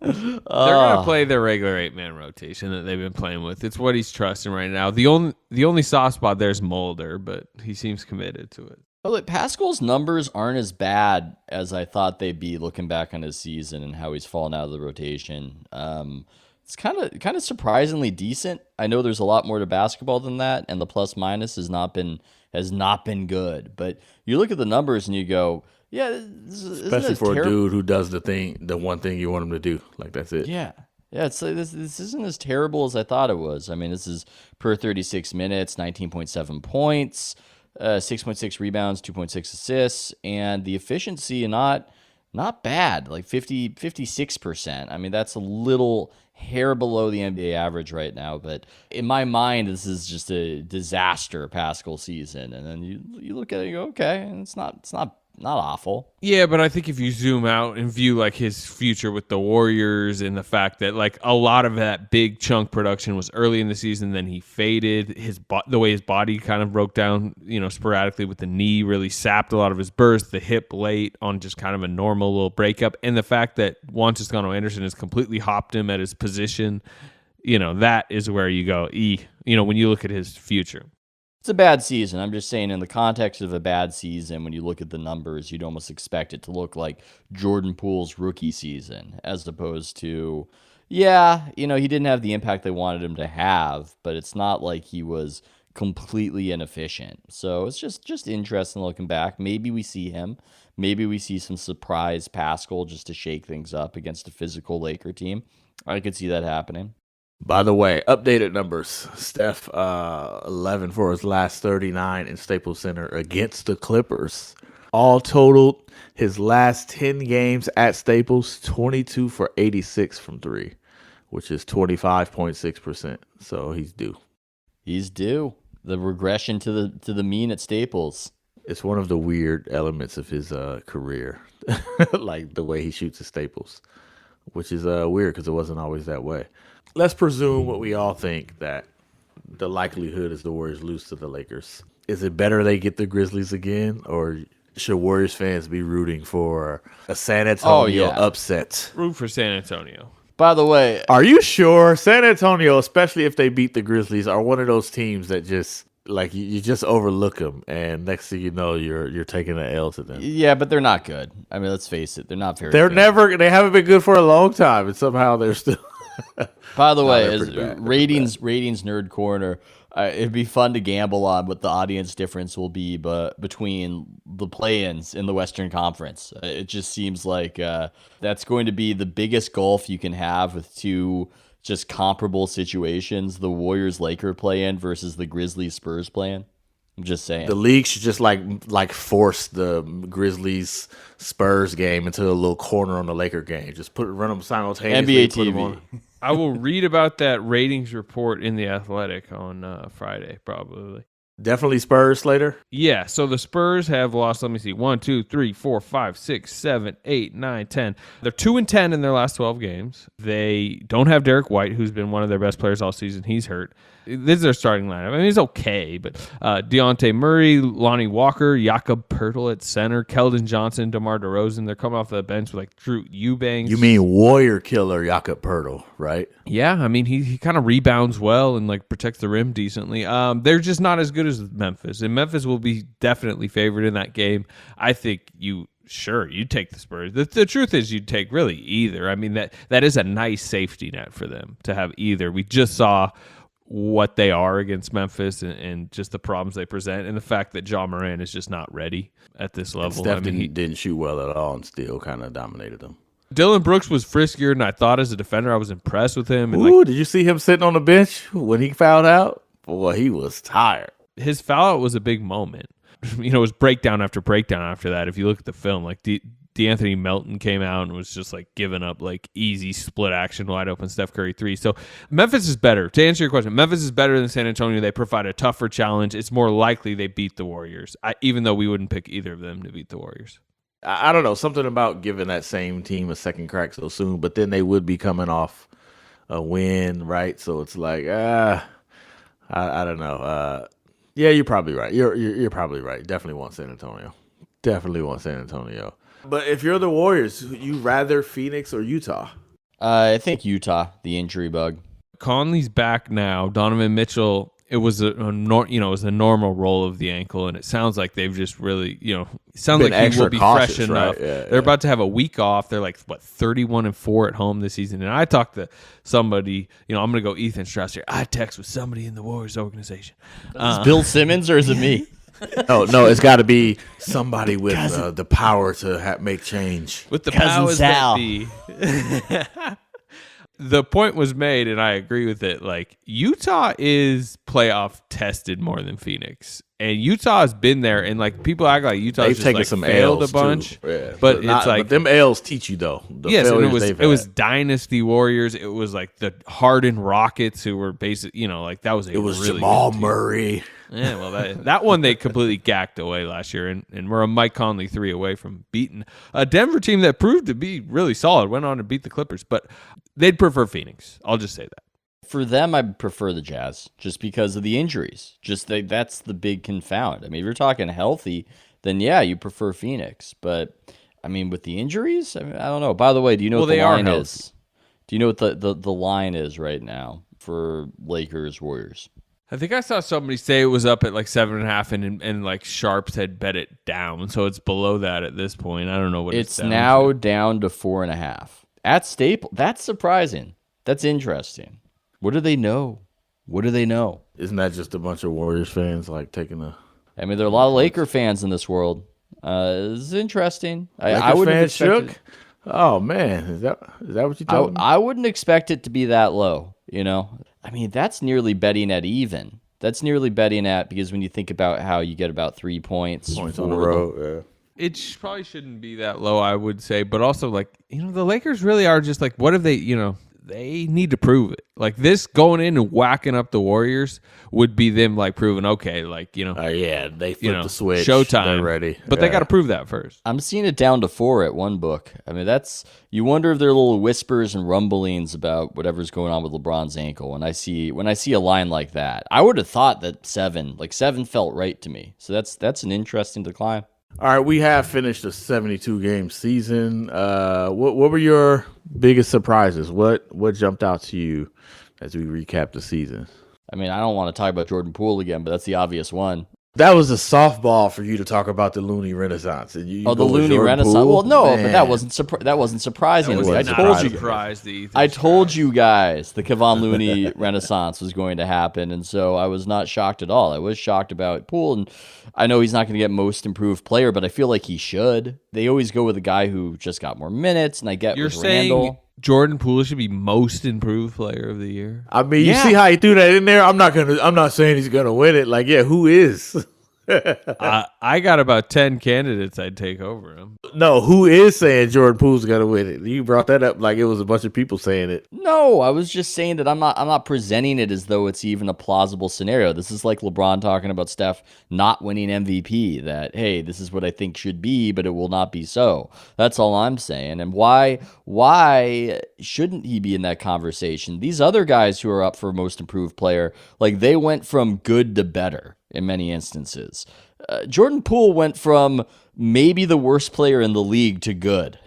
They're going to play their regular 8-man rotation that they've been playing with. It's what he's trusting right now. The only soft spot there is Mulder, but he seems committed to it. Well, look, Pascal's numbers aren't as bad as I thought they'd be looking back on his season and how he's fallen out of the rotation. It's kind of surprisingly decent. I know there's a lot more to basketball than that, and the plus minus has not been good. But you look at the numbers and you go, yeah, Especially for a dude who does the one thing you want him to do. Like, that's it. Yeah. Yeah, it's like this isn't as terrible as I thought it was. I mean, this is per 36 minutes, 19.7 points, 6.6 rebounds, 2.6 assists, and the efficiency not bad, like 56%. I mean, that's a little hair below the NBA average right now. But in my mind, this is just a disaster Pascal season. And then you look at it and go, okay, it's not awful. Yeah, but I think if you zoom out and view like his future with the Warriors and the fact that like a lot of that big chunk production was early in the season, then he faded. The way his body kind of broke down, sporadically with the knee really sapped a lot of his burst, the hip late on just kind of a normal little breakup, and the fact that Juan Toscano-Anderson has completely hopped him at his position, that is where you go, when you look at his future. It's a bad season. I'm just saying in the context of a bad season, when you look at the numbers, you'd almost expect it to look like Jordan Poole's rookie season as opposed to, he didn't have the impact they wanted him to have, but it's not like he was completely inefficient. So it's just interesting looking back. Maybe we see him. Maybe we see some surprise Pascal just to shake things up against a physical Laker team. I could see that happening. By the way, updated numbers. Steph, 11 for his last 39 in Staples Center against the Clippers. All totaled, his last 10 games at Staples, 22 for 86 from 3, which is 25.6%. So he's due. He's due. The regression to the mean at Staples. It's one of the weird elements of his career, like the way he shoots at Staples, which is weird because it wasn't always that way. Let's presume what we all think, that the likelihood is the Warriors lose to the Lakers. Is it better they get the Grizzlies again, or should Warriors fans be rooting for a San Antonio upset? Root for San Antonio. By the way, are you sure San Antonio, especially if they beat the Grizzlies, are one of those teams that just like you just overlook them, and next thing you know, you're taking an L to them? Yeah, but they're not good. I mean, let's face it, they're not very. They good. haven't been good for a long time, and somehow they're still. By the way, as ratings nerd corner, it'd be fun to gamble on what the audience difference will be, but between the play-ins in the Western Conference, it just seems like that's going to be the biggest gulf you can have with two just comparable situations: the Warriors-Laker play-in versus the Grizzlies-Spurs play-in. I'm just saying. The league should just like force the Grizzlies Spurs game into a little corner on the Laker game. Just run them simultaneously. NBA TV. I will read about that ratings report in The Athletic on Friday, probably. Definitely Spurs, Slater? Yeah, so the Spurs have lost, let me see, 1, 2, 3, 4, 5, 6, 7, 8, 9, 10. They're 2-10 in their last 12 games. They don't have Derek White, who's been one of their best players all season. He's hurt. This is their starting lineup. I mean, it's okay, but Deontay Murray, Lonnie Walker, Jakob Poeltl at center, Keldon Johnson, DeMar DeRozan. They're coming off the bench with like Drew Eubanks. You mean warrior killer Jakob Poeltl, right? Yeah, I mean, he kind of rebounds well and like protects the rim decently. They're just not as good as Memphis, and Memphis will be definitely favored in that game. I think you'd take the Spurs. The truth is you'd take really either. I mean, that is a nice safety net for them to have either. We just saw what they are against Memphis and just the problems they present, and the fact that Ja Morant is just not ready at this level. Steph didn't shoot well at all and still kind of dominated them. Dylan Brooks was friskier than I thought as a defender. I was impressed with him. And did you see him sitting on the bench when he fouled out? Boy, he was tired. His foul out was a big moment. It was breakdown after breakdown after that. If you look at the film, like DeAnthony Melton came out and was just like giving up like easy split action wide open Steph Curry 3. So Memphis is better. To answer your question, Memphis is better than San Antonio. They provide a tougher challenge. It's more likely they beat the Warriors, even though we wouldn't pick either of them to beat the Warriors. I don't know, something about giving that same team a second crack so soon, but then they would be coming off a win, right? So it's like, I don't know. Yeah, you're probably right. You're probably right. Definitely want San Antonio. But if you're the Warriors, you rather Phoenix or Utah? I think Utah, the injury bug. Conley's back now. Donovan Mitchell, it was a normal roll of the ankle, and it sounds like they've just really, it sounds been like he will be cautious, fresh enough. Right? Yeah, They're about to have a week off. They're like 31-4 at home this season. And I talked to somebody, I'm going to go Ethan Strauss here. I text with somebody in the Warriors organization. Is it Bill Simmons or is it me? No, it's got to be somebody with the power to make change. With the Cousin powers Sal. that be. the point was made, and I agree with it. Like, Utah is playoff tested more than Phoenix, and Utah has been there. And like, people act like Utah's They've just taken like some failed L's a bunch, too. Yeah, but it's like but them L's teach you though. The yes, and failures it was Dynasty Warriors. It was like the Harden Rockets who were basically, like that was It was really Jamal good team. Murray. Yeah, well, that one they completely gacked away last year, and we're a Mike Conley 3 away from beating a Denver team that proved to be really solid. Went on to beat the Clippers, but they'd prefer Phoenix. I'll just say that. For them, I prefer the Jazz just because of the injuries. That's the big confound. I mean, if you're talking healthy, then yeah, you prefer Phoenix. But I mean, with the injuries, I don't know. By the way, do you know what the line is? Do you know what the line is right now for Lakers Warriors? I think I saw somebody say it was up at like 7.5, and like Sharps had bet it down, so it's below that at this point. I don't know what it's down now to. down to 4.5 at Staples. That's surprising. That's interesting. What do they know? Isn't that just a bunch of Warriors fans like taking a? I mean, there are a lot of Laker fans in this world. This is interesting. I Lakers wouldn't fans expect shook. Oh man, is that what you told me? I wouldn't expect it to be that low. I mean, that's nearly betting at even. That's nearly betting at, because when you think about how you get about 3 points on the road, yeah. It probably shouldn't be that low, I would say, but also like the Lakers really are just like, what have they they need to prove it. Like this going in and whacking up the Warriors would be them like proving, okay, like, they flipped the switch. Showtime. They're ready. But they got to prove that first. I'm seeing it down to 4 at one book. I mean, you wonder if there are little whispers and rumblings about whatever's going on with LeBron's ankle. When I see a line like that, I would have thought that 7 felt right to me. So that's an interesting decline. All right, we have finished a 72-game season. What were your biggest surprises? What jumped out to you as we recap the season? I mean, I don't want to talk about Jordan Poole again, but that's the obvious one. That was a softball for you to talk about the Looney Renaissance. And the Looney Renaissance. Poole? Well, no, Man. but that wasn't surprising. That was I told you guys the Kevon Looney Renaissance was going to happen, and so I was not shocked at all. I was shocked about Poole, and I know he's not going to get most improved player, but I feel like he should. They always go with a guy who just got more minutes, and I get You're with saying Randall. Jordan Poole should be most improved player of the year? I mean, you see how he threw that in there? I'm not saying he's gonna win it. Like, yeah, who is? I got about 10 candidates I'd take over him. No, who is saying Jordan Poole's gonna win it? You brought that up like it was a bunch of people saying it. No, I was just saying that I'm not presenting it as though it's even a plausible scenario. This is like LeBron talking about Steph not winning MVP, that, hey, this is what I think should be, but it will not be so. That's all I'm saying. And why shouldn't he be in that conversation? These other guys who are up for most improved player, like they went from good to better in many instances. Jordan Poole went from maybe the worst player in the league to good.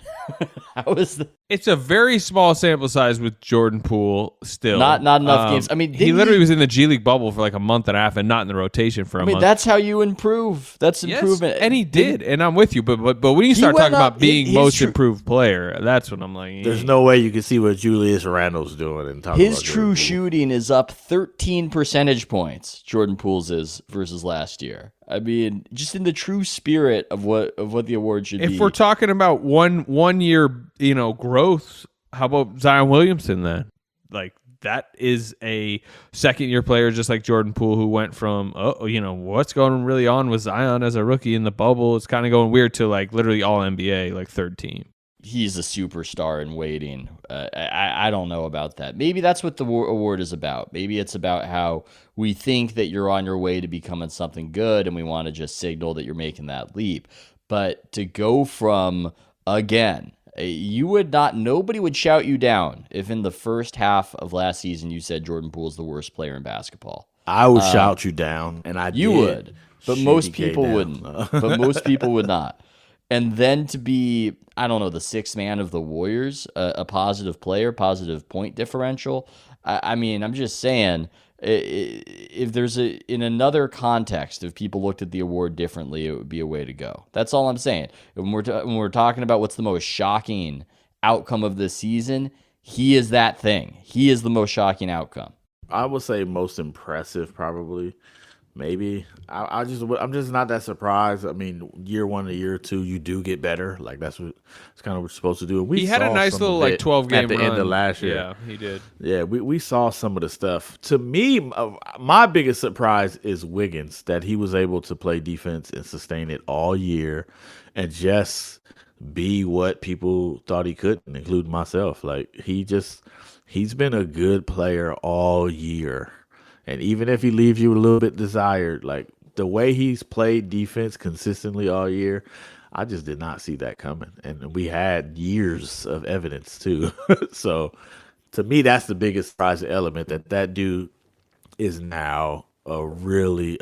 How is that? It's a very small sample size with Jordan Poole still. Not enough games. I mean, he literally was in the G League bubble for like a month and a half and not in the rotation for a month. That's how you improve. That's improvement. Yes, and he did, and I'm with you. But when you start talking about being most improved player, that's what I'm like. There's no way you can see what Julius Randle's doing and talk his about true shooting is up 13 percentage points. Jordan Poole's is versus last year. I mean, just in the true spirit of what the award should be. If we're talking about one year, growth, how about Zion Williamson then? Like, that is a second-year player just like Jordan Poole, who went from, what's going really on with Zion as a rookie in the bubble? It's kind of going weird to like literally all NBA, like third team. He's a superstar in waiting. I don't know about that. Maybe that's what the award is about. Maybe it's about how we think that you're on your way to becoming something good, and we want to just signal that you're making that leap. But to go from, again, nobody would shout you down if in the first half of last season you said Jordan Poole's the worst player in basketball. I would shout you down, and you would, but most people wouldn't. But most people would not. And then to be, I don't know, the sixth man of the Warriors, a positive player, positive point differential. I mean, I'm just saying, if there's in another context, if people looked at the award differently, it would be a way to go. That's all I'm saying. When we're talking about what's the most shocking outcome of this season, he is that thing. He is the most shocking outcome. I would say most impressive, probably. maybe. I'm just not that surprised. I mean, year 1 to year 2, you do get better. Like it's kind of what you're supposed to do. And he had a nice little 12-game at the end of last year. Yeah, he did. Yeah, we saw some of the stuff. To me, my biggest surprise is Wiggins, that he was able to play defense and sustain it all year, and just be what people thought he couldn't, including myself. Like he's been a good player all year. And even if he leaves you a little bit desired, like the way he's played defense consistently all year, I just did not see that coming. And we had years of evidence too. So to me, that's the biggest surprise element, that dude is now a really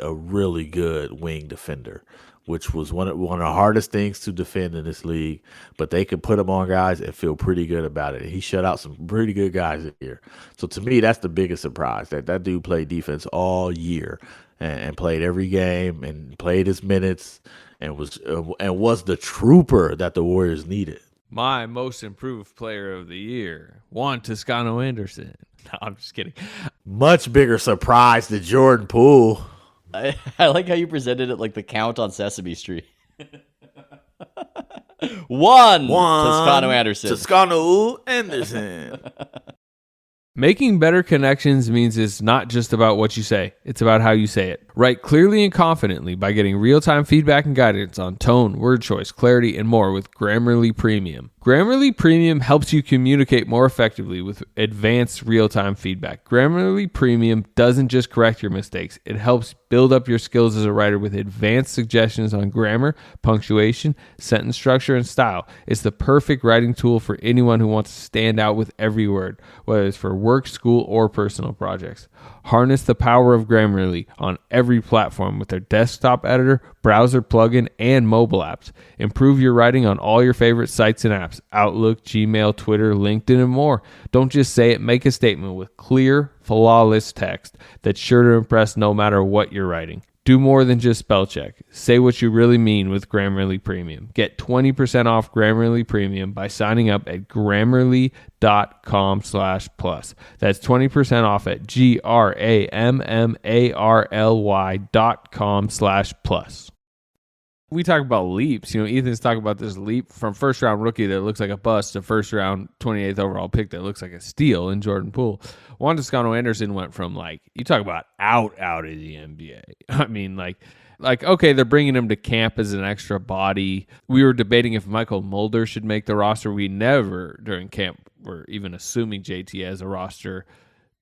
good wing defender, which was one of the hardest things to defend in this league. But they could put him on guys and feel pretty good about it. He shut out some pretty good guys this year. So to me, that's the biggest surprise, that dude played defense all year and played every game and played his minutes and was the trooper that the Warriors needed. My most improved player of the year, Juan Toscano Anderson. No, I'm just kidding. Much bigger surprise than Jordan Poole. I like how you presented it like the Count on Sesame Street. One Toscano Anderson. Toscano Anderson. Making better connections means it's not just about what you say, it's about how you say it. Write clearly and confidently by getting real-time feedback and guidance on tone, word choice, clarity, and more with Grammarly Premium. Grammarly Premium helps you communicate more effectively with advanced real-time feedback. Grammarly Premium doesn't just correct your mistakes, it helps build up your skills as a writer with advanced suggestions on grammar, punctuation, sentence structure, and style. It's the perfect writing tool for anyone who wants to stand out with every word, whether it's for work, school, or personal projects. Harness the power of Grammarly on every platform with their desktop editor, browser plugin, and mobile apps. Improve your writing on all your favorite sites and apps: Outlook, Gmail, Twitter, LinkedIn, and more. Don't just say it, make a statement with clear, flawless text that's sure to impress no matter what you're writing. Do more than just spell check. Say what you really mean with Grammarly Premium. Get 20% off Grammarly Premium by signing up at Grammarly.com/plus. That's 20% off at GRAMMARLY.com/plus. We talk about leaps. Ethan's talking about this leap from first round rookie that looks like a bust to first round 28th overall pick that looks like a steal in Jordan Poole. Juan Toscano Anderson went from, you talk about out of the NBA. I mean, okay, they're bringing him to camp as an extra body. We were debating if Michael Mulder should make the roster. We never during camp were even assuming JT as a roster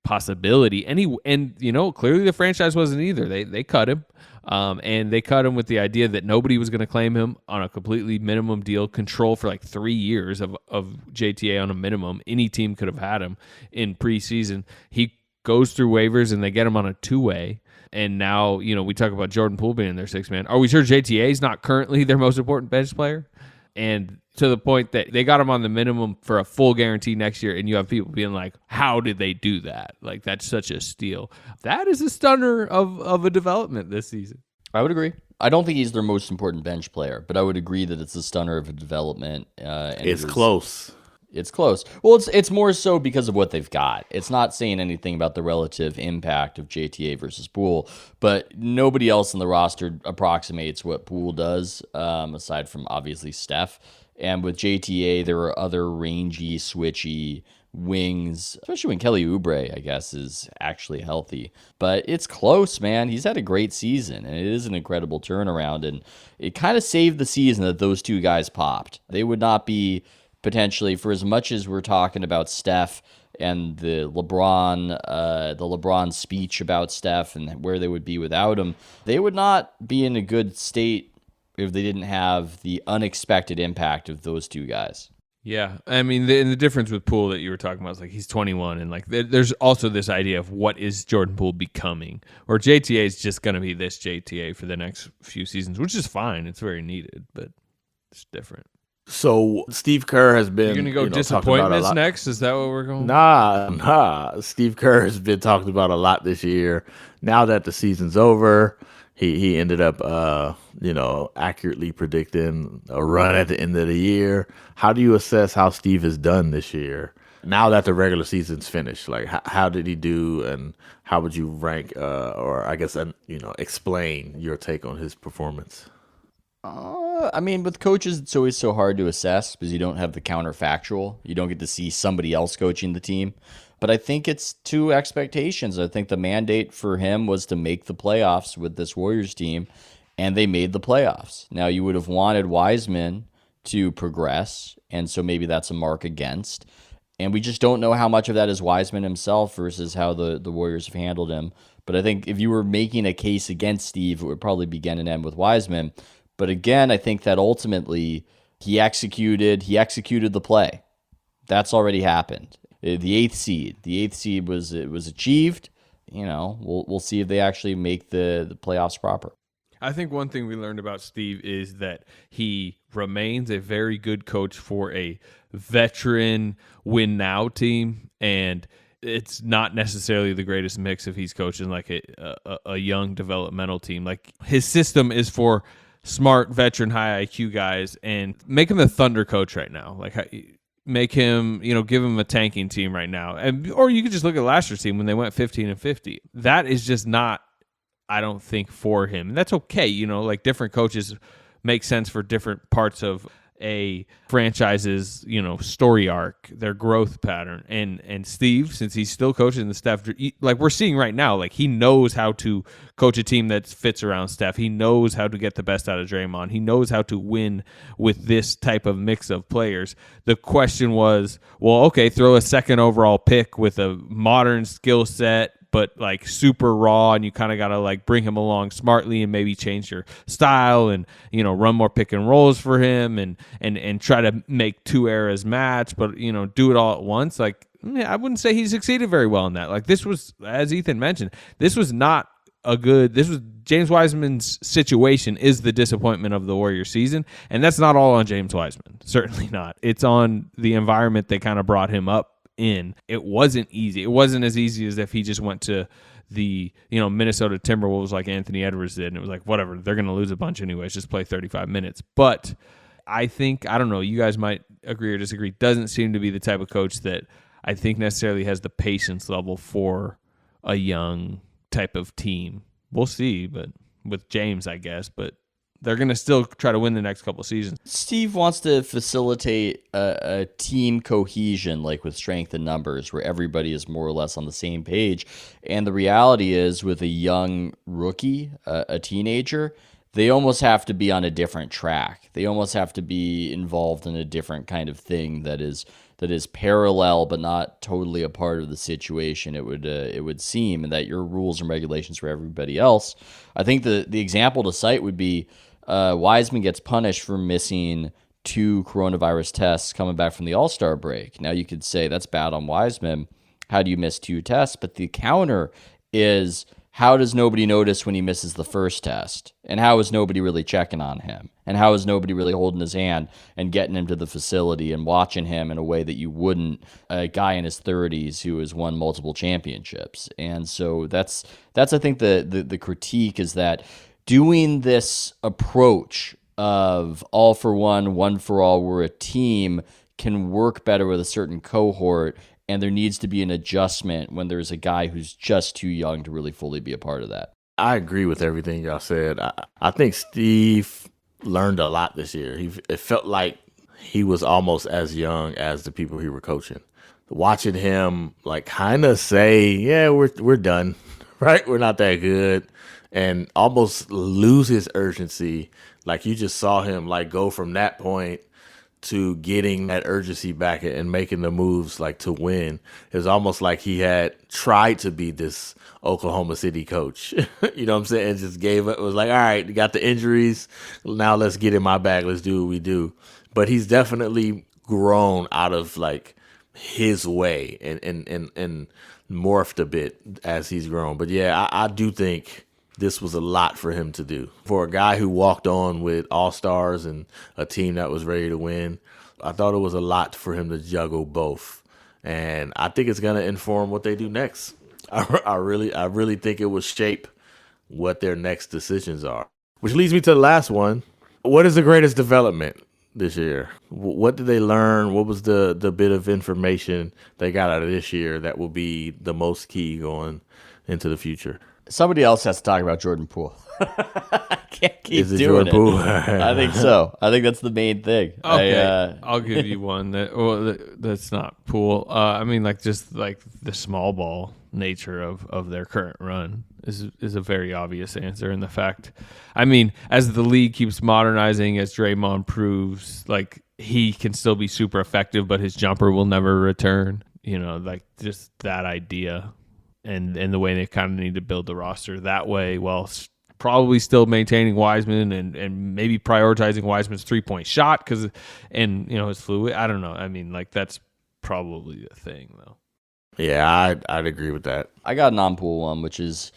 possibility. And clearly the franchise wasn't either. They cut him. And they cut him with the idea that nobody was going to claim him on a completely minimum deal, control for 3 years of JTA on a minimum. Any team could have had him in preseason. He goes through waivers and they get him on a 2-way. And now, we talk about Jordan Poole being their 6th man. Are we sure JTA is not currently their most important bench player? And to the point that they got him on the minimum for a full guarantee next year, and you have people being like, how did they do that? That's such a steal. That is a stunner of a development this season. I would agree. I don't think he's their most important bench player, but I would agree that it's a stunner of a development. It's close. It's close. Well, it's more so because of what they've got. It's not saying anything about the relative impact of JTA versus Poole, but nobody else in the roster approximates what Poole does, aside from obviously Steph. And with JTA, there are other rangy, switchy wings, especially when Kelly Oubre, I guess, is actually healthy. But it's close, man. He's had a great season, and it is an incredible turnaround. And it kind of saved the season that those two guys popped. They would not be potentially, for as much as we're talking about Steph and the LeBron speech about Steph and where they would be without him, they would not be in a good state if they didn't have the unexpected impact of those two guys. Yeah, I mean, the difference with Poole that you were talking about is he's 21, and there's also this idea of what is Jordan Poole becoming, or JTA is just going to be this JTA for the next few seasons, which is fine. It's very needed, but it's different. So Steve Kerr has been. You're going to go disappointments next? Is that what we're going? Nah. Steve Kerr has been talked about a lot this year. Now that the season's over, he ended up, accurately predicting a run at the end of the year. How do you assess how Steve has done this year? now that the regular season's finished, like how did he do, and how would you rank, or I guess explain your take on his performance? I mean, with coaches, it's always so hard to assess because you don't have the counterfactual. You don't get to see somebody else coaching the team. But I think it's to expectations. I think the mandate for him was to make the playoffs with this Warriors team, and they made the playoffs. Now, you would have wanted Wiseman to progress, and so maybe that's a mark against. And we just don't know how much of that is Wiseman himself versus how the Warriors have handled him. But I think if you were making a case against Steve, it would probably begin and end with Wiseman. But again, I think that ultimately he executed the play. That's already happened. The eighth seed was achieved. We'll see if they actually make the playoffs proper. I think one thing we learned about Steve is that he remains a very good coach for a veteran win now team, and it's not necessarily the greatest mix if he's coaching like a young developmental team. Like, his system is for smart veteran high IQ guys, and make him the Thunder coach right now. Like, make him, give him a tanking team right now. Or you could just look at last year's team when they went 15-50. That is just not, I don't think, for him. And that's okay. Like, different coaches make sense for different parts of a franchise's, story arc, their growth pattern. And Steve, since he's still coaching the Steph, like we're seeing right now, like, he knows how to coach a team that fits around Steph. He knows how to get the best out of Draymond. He knows how to win with this type of mix of players. The question was, well, okay, throw a second overall pick with a modern skill set, but like super raw, and you kind of got to like bring him along smartly and maybe change your style and, run more pick and rolls for him and try to make two eras match, but, do it all at once. Like, I wouldn't say he succeeded very well in that. Like, this was, as Ethan mentioned, this was James Wiseman's situation is the disappointment of the Warriors season. And that's not all on James Wiseman. Certainly not. It's on the environment that kind of brought him up in. It wasn't easy. It wasn't as easy as if he just went to the Minnesota Timberwolves like Anthony Edwards did, and it was like, whatever, they're going to lose a bunch anyways, just play 35 minutes. But I think, I don't know, you guys might agree or disagree, doesn't seem to be the type of coach that I think necessarily has the patience level for a young type of team. We'll see, but with James, I guess, but they're going to still try to win the next couple seasons. Steve wants to facilitate a team cohesion, like with strength in numbers, where everybody is more or less on the same page. And the reality is, with a young rookie, a teenager, they almost have to be on a different track. They almost have to be involved in a different kind of thing that is parallel but not totally a part of the situation. It would seem, and that your rules and regulations for everybody else. I think the example to cite would be Wiseman gets punished for missing 2 coronavirus tests coming back from the All-Star break. Now, you could say that's bad on Wiseman. How do you miss 2 tests? But the counter is, how does nobody notice when he misses the first test? And how is nobody really checking on him? And how is nobody really holding his hand and getting him to the facility and watching him in a way that you wouldn't a guy in his 30s who has won multiple championships? And so that's I think the critique is that doing this approach of all for one for all, where a team can work better with a certain cohort, and there needs to be an adjustment when there's a guy who's just too young to really fully be a part of that. I agree with everything y'all said. I think Steve learned a lot this year. It felt like he was almost as young as the people he were coaching. Watching him like kind of say, yeah, we're done, right? We're not that good. And almost lose his urgency. Like, you just saw him like go from that point to getting that urgency back and making the moves like to win. It was almost like he had tried to be this Oklahoma City coach. You know what I'm saying? And just gave up. It was like, all right, got the injuries. Now let's get in my bag. Let's do what we do. But he's definitely grown out of like his way and morphed a bit as he's grown. But yeah, I do think this was a lot for him to do. For a guy who walked on with all-stars and a team that was ready to win, I thought it was a lot for him to juggle both. And I think it's going to inform what they do next. I really think it will shape what their next decisions are. Which leads me to the last one. What is the greatest development? this year? What did they learn? What was the bit of information they got out of this year that will be the most key going into the future? Somebody else has to talk about Jordan Poole. I can't keep Is it doing Jordan Poole? I think so. I think that's the main thing. Okay, I'll give you one that's not Poole. I mean, like just like the small ball nature of their current run is a very obvious answer. And the fact, I mean, as the league keeps modernizing, as Draymond proves, like he can still be super effective, but his jumper will never return. You know, like just that idea. And the way they kind of need to build the roster that way, while probably still maintaining Wiseman and maybe prioritizing Wiseman's 3-point shot and his fluid. I don't know. I mean, like that's probably the thing, though. Yeah, I'd agree with that. I got a non-Poole one, which is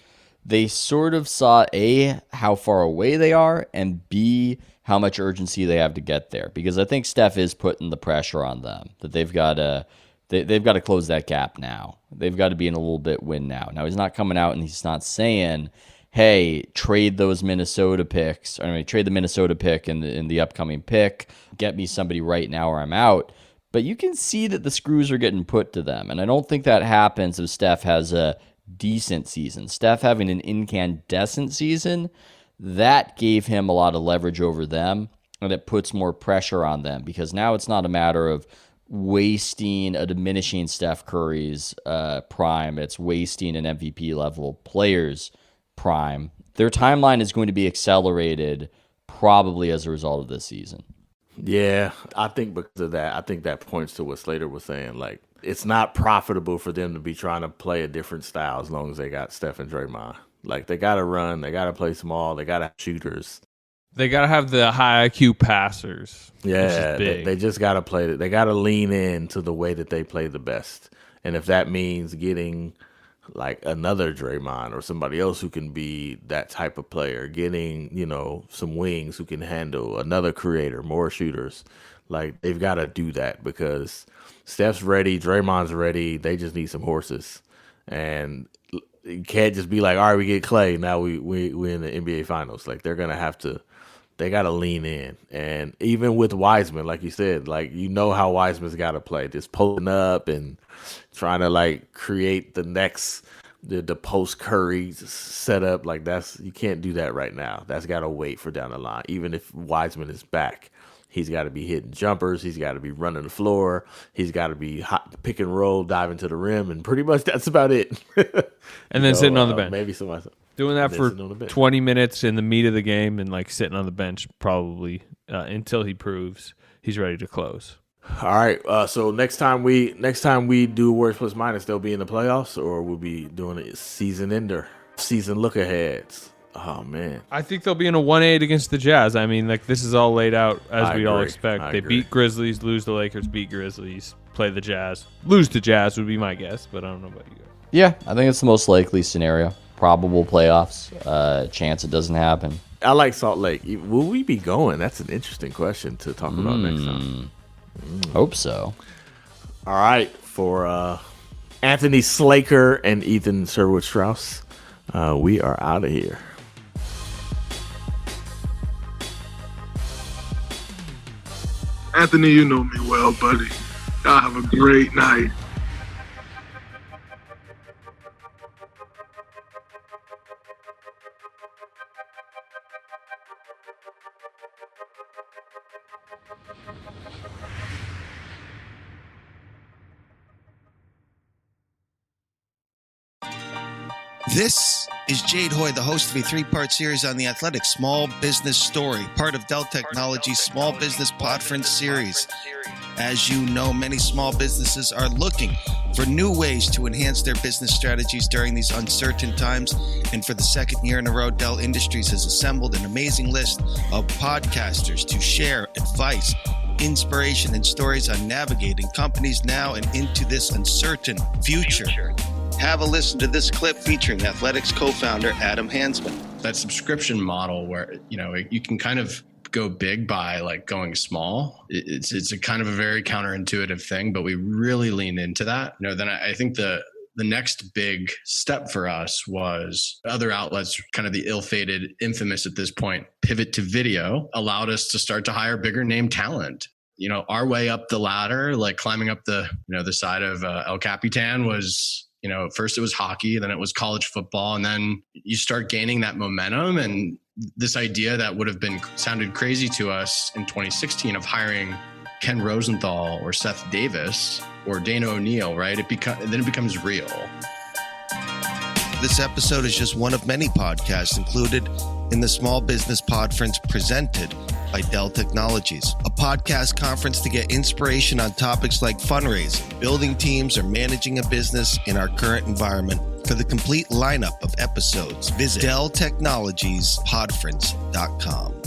they sort of saw A, how far away they are, and B, how much urgency they have to get there. Because I think Steph is putting the pressure on them that they've got to. They've got to close that gap now. They've got to be in a little bit win now. Now, he's not coming out and he's not saying, hey, trade those Minnesota picks. Trade the Minnesota pick in the upcoming pick. Get me somebody right now or I'm out. But you can see that the screws are getting put to them. And I don't think that happens if Steph has a decent season. Steph having an incandescent season, that gave him a lot of leverage over them. And it puts more pressure on them because now it's not a matter of wasting a diminishing Steph Curry's prime. It's wasting an MVP level player's prime. Their timeline is going to be accelerated probably as a result of this season. Yeah, I think because of that, I think that points to what Slater was saying. Like, it's not profitable for them to be trying to play a different style as long as they got Steph and Draymond. Like, they got to run, they got to play small, they got to have shooters. They got to have the high IQ passers. Yeah, they just got to play it. They got to lean into the way that they play the best. And if that means getting like another Draymond or somebody else who can be that type of player, getting, some wings who can handle another creator, more shooters, like they've got to do that because Steph's ready, Draymond's ready. They just need some horses. And you can't just be like, all right, we get Clay. Now we in the NBA Finals. Like they're going to have to. They got to lean in. And even with Wiseman, like you said, like, how Wiseman's got to play. Just pulling up and trying to, like, create the next, the post-Curry setup. Like, you can't do that right now. That's got to wait for down the line. Even if Wiseman is back, he's got to be hitting jumpers. He's got to be running the floor. He's got to be hot, pick and roll, diving to the rim. And pretty much that's about it. And then sitting on the bench. Maybe somebody. Doing that for 20 minutes in the meat of the game and like sitting on the bench probably until he proves he's ready to close. All right. So next time we do worst plus minus, they'll be in the playoffs, or we'll be doing a season ender, season look aheads. Oh man, I think they'll be in a 1-8 against the Jazz. I mean, like this is all laid out as we all expect. They beat Grizzlies, lose the Lakers, beat Grizzlies, play the Jazz, lose the Jazz would be my guess, but I don't know about you guys. Yeah, I think it's the most likely scenario. Probable playoffs. Chance it doesn't happen. I like Salt Lake. Will we be going? That's an interesting question to talk about next time. Hope so. All right. For Anthony Slaker and Ethan Sherwood Strauss, we are out of here. Anthony, you know me well, buddy. Y'all have a great night. This is Jade Hoy, the host of a 3-part series on the Athletic Small Business Story, part of Dell Technologies' Small Business Podference series. As you know, many small businesses are looking for new ways to enhance their business strategies during these uncertain times. And for the second year in a row, Dell Industries has assembled an amazing list of podcasters to share advice, inspiration, and stories on navigating companies now and into this uncertain future. Have a listen to this clip featuring Athletics co-founder Adam Hansman. That subscription model where, you can kind of go big by like going small. It's a kind of a very counterintuitive thing, but we really lean into that. Then I think the The next big step for us was other outlets, kind of the ill-fated, infamous at this point, pivot to video, allowed us to start to hire bigger name talent. You know, our way up the ladder, like climbing up the side of El Capitan was, first it was hockey, then it was college football, and then you start gaining that momentum. And this idea that would have sounded crazy to us in 2016 of hiring Ken Rosenthal or Seth Davis or Dana O'Neill, right? Then it becomes real. This episode is just one of many podcasts included in the Small Business Podference presented by Dell Technologies, a podcast conference to get inspiration on topics like fundraising, building teams, or managing a business in our current environment. For the complete lineup of episodes, visit DellTechnologiesPodference.com.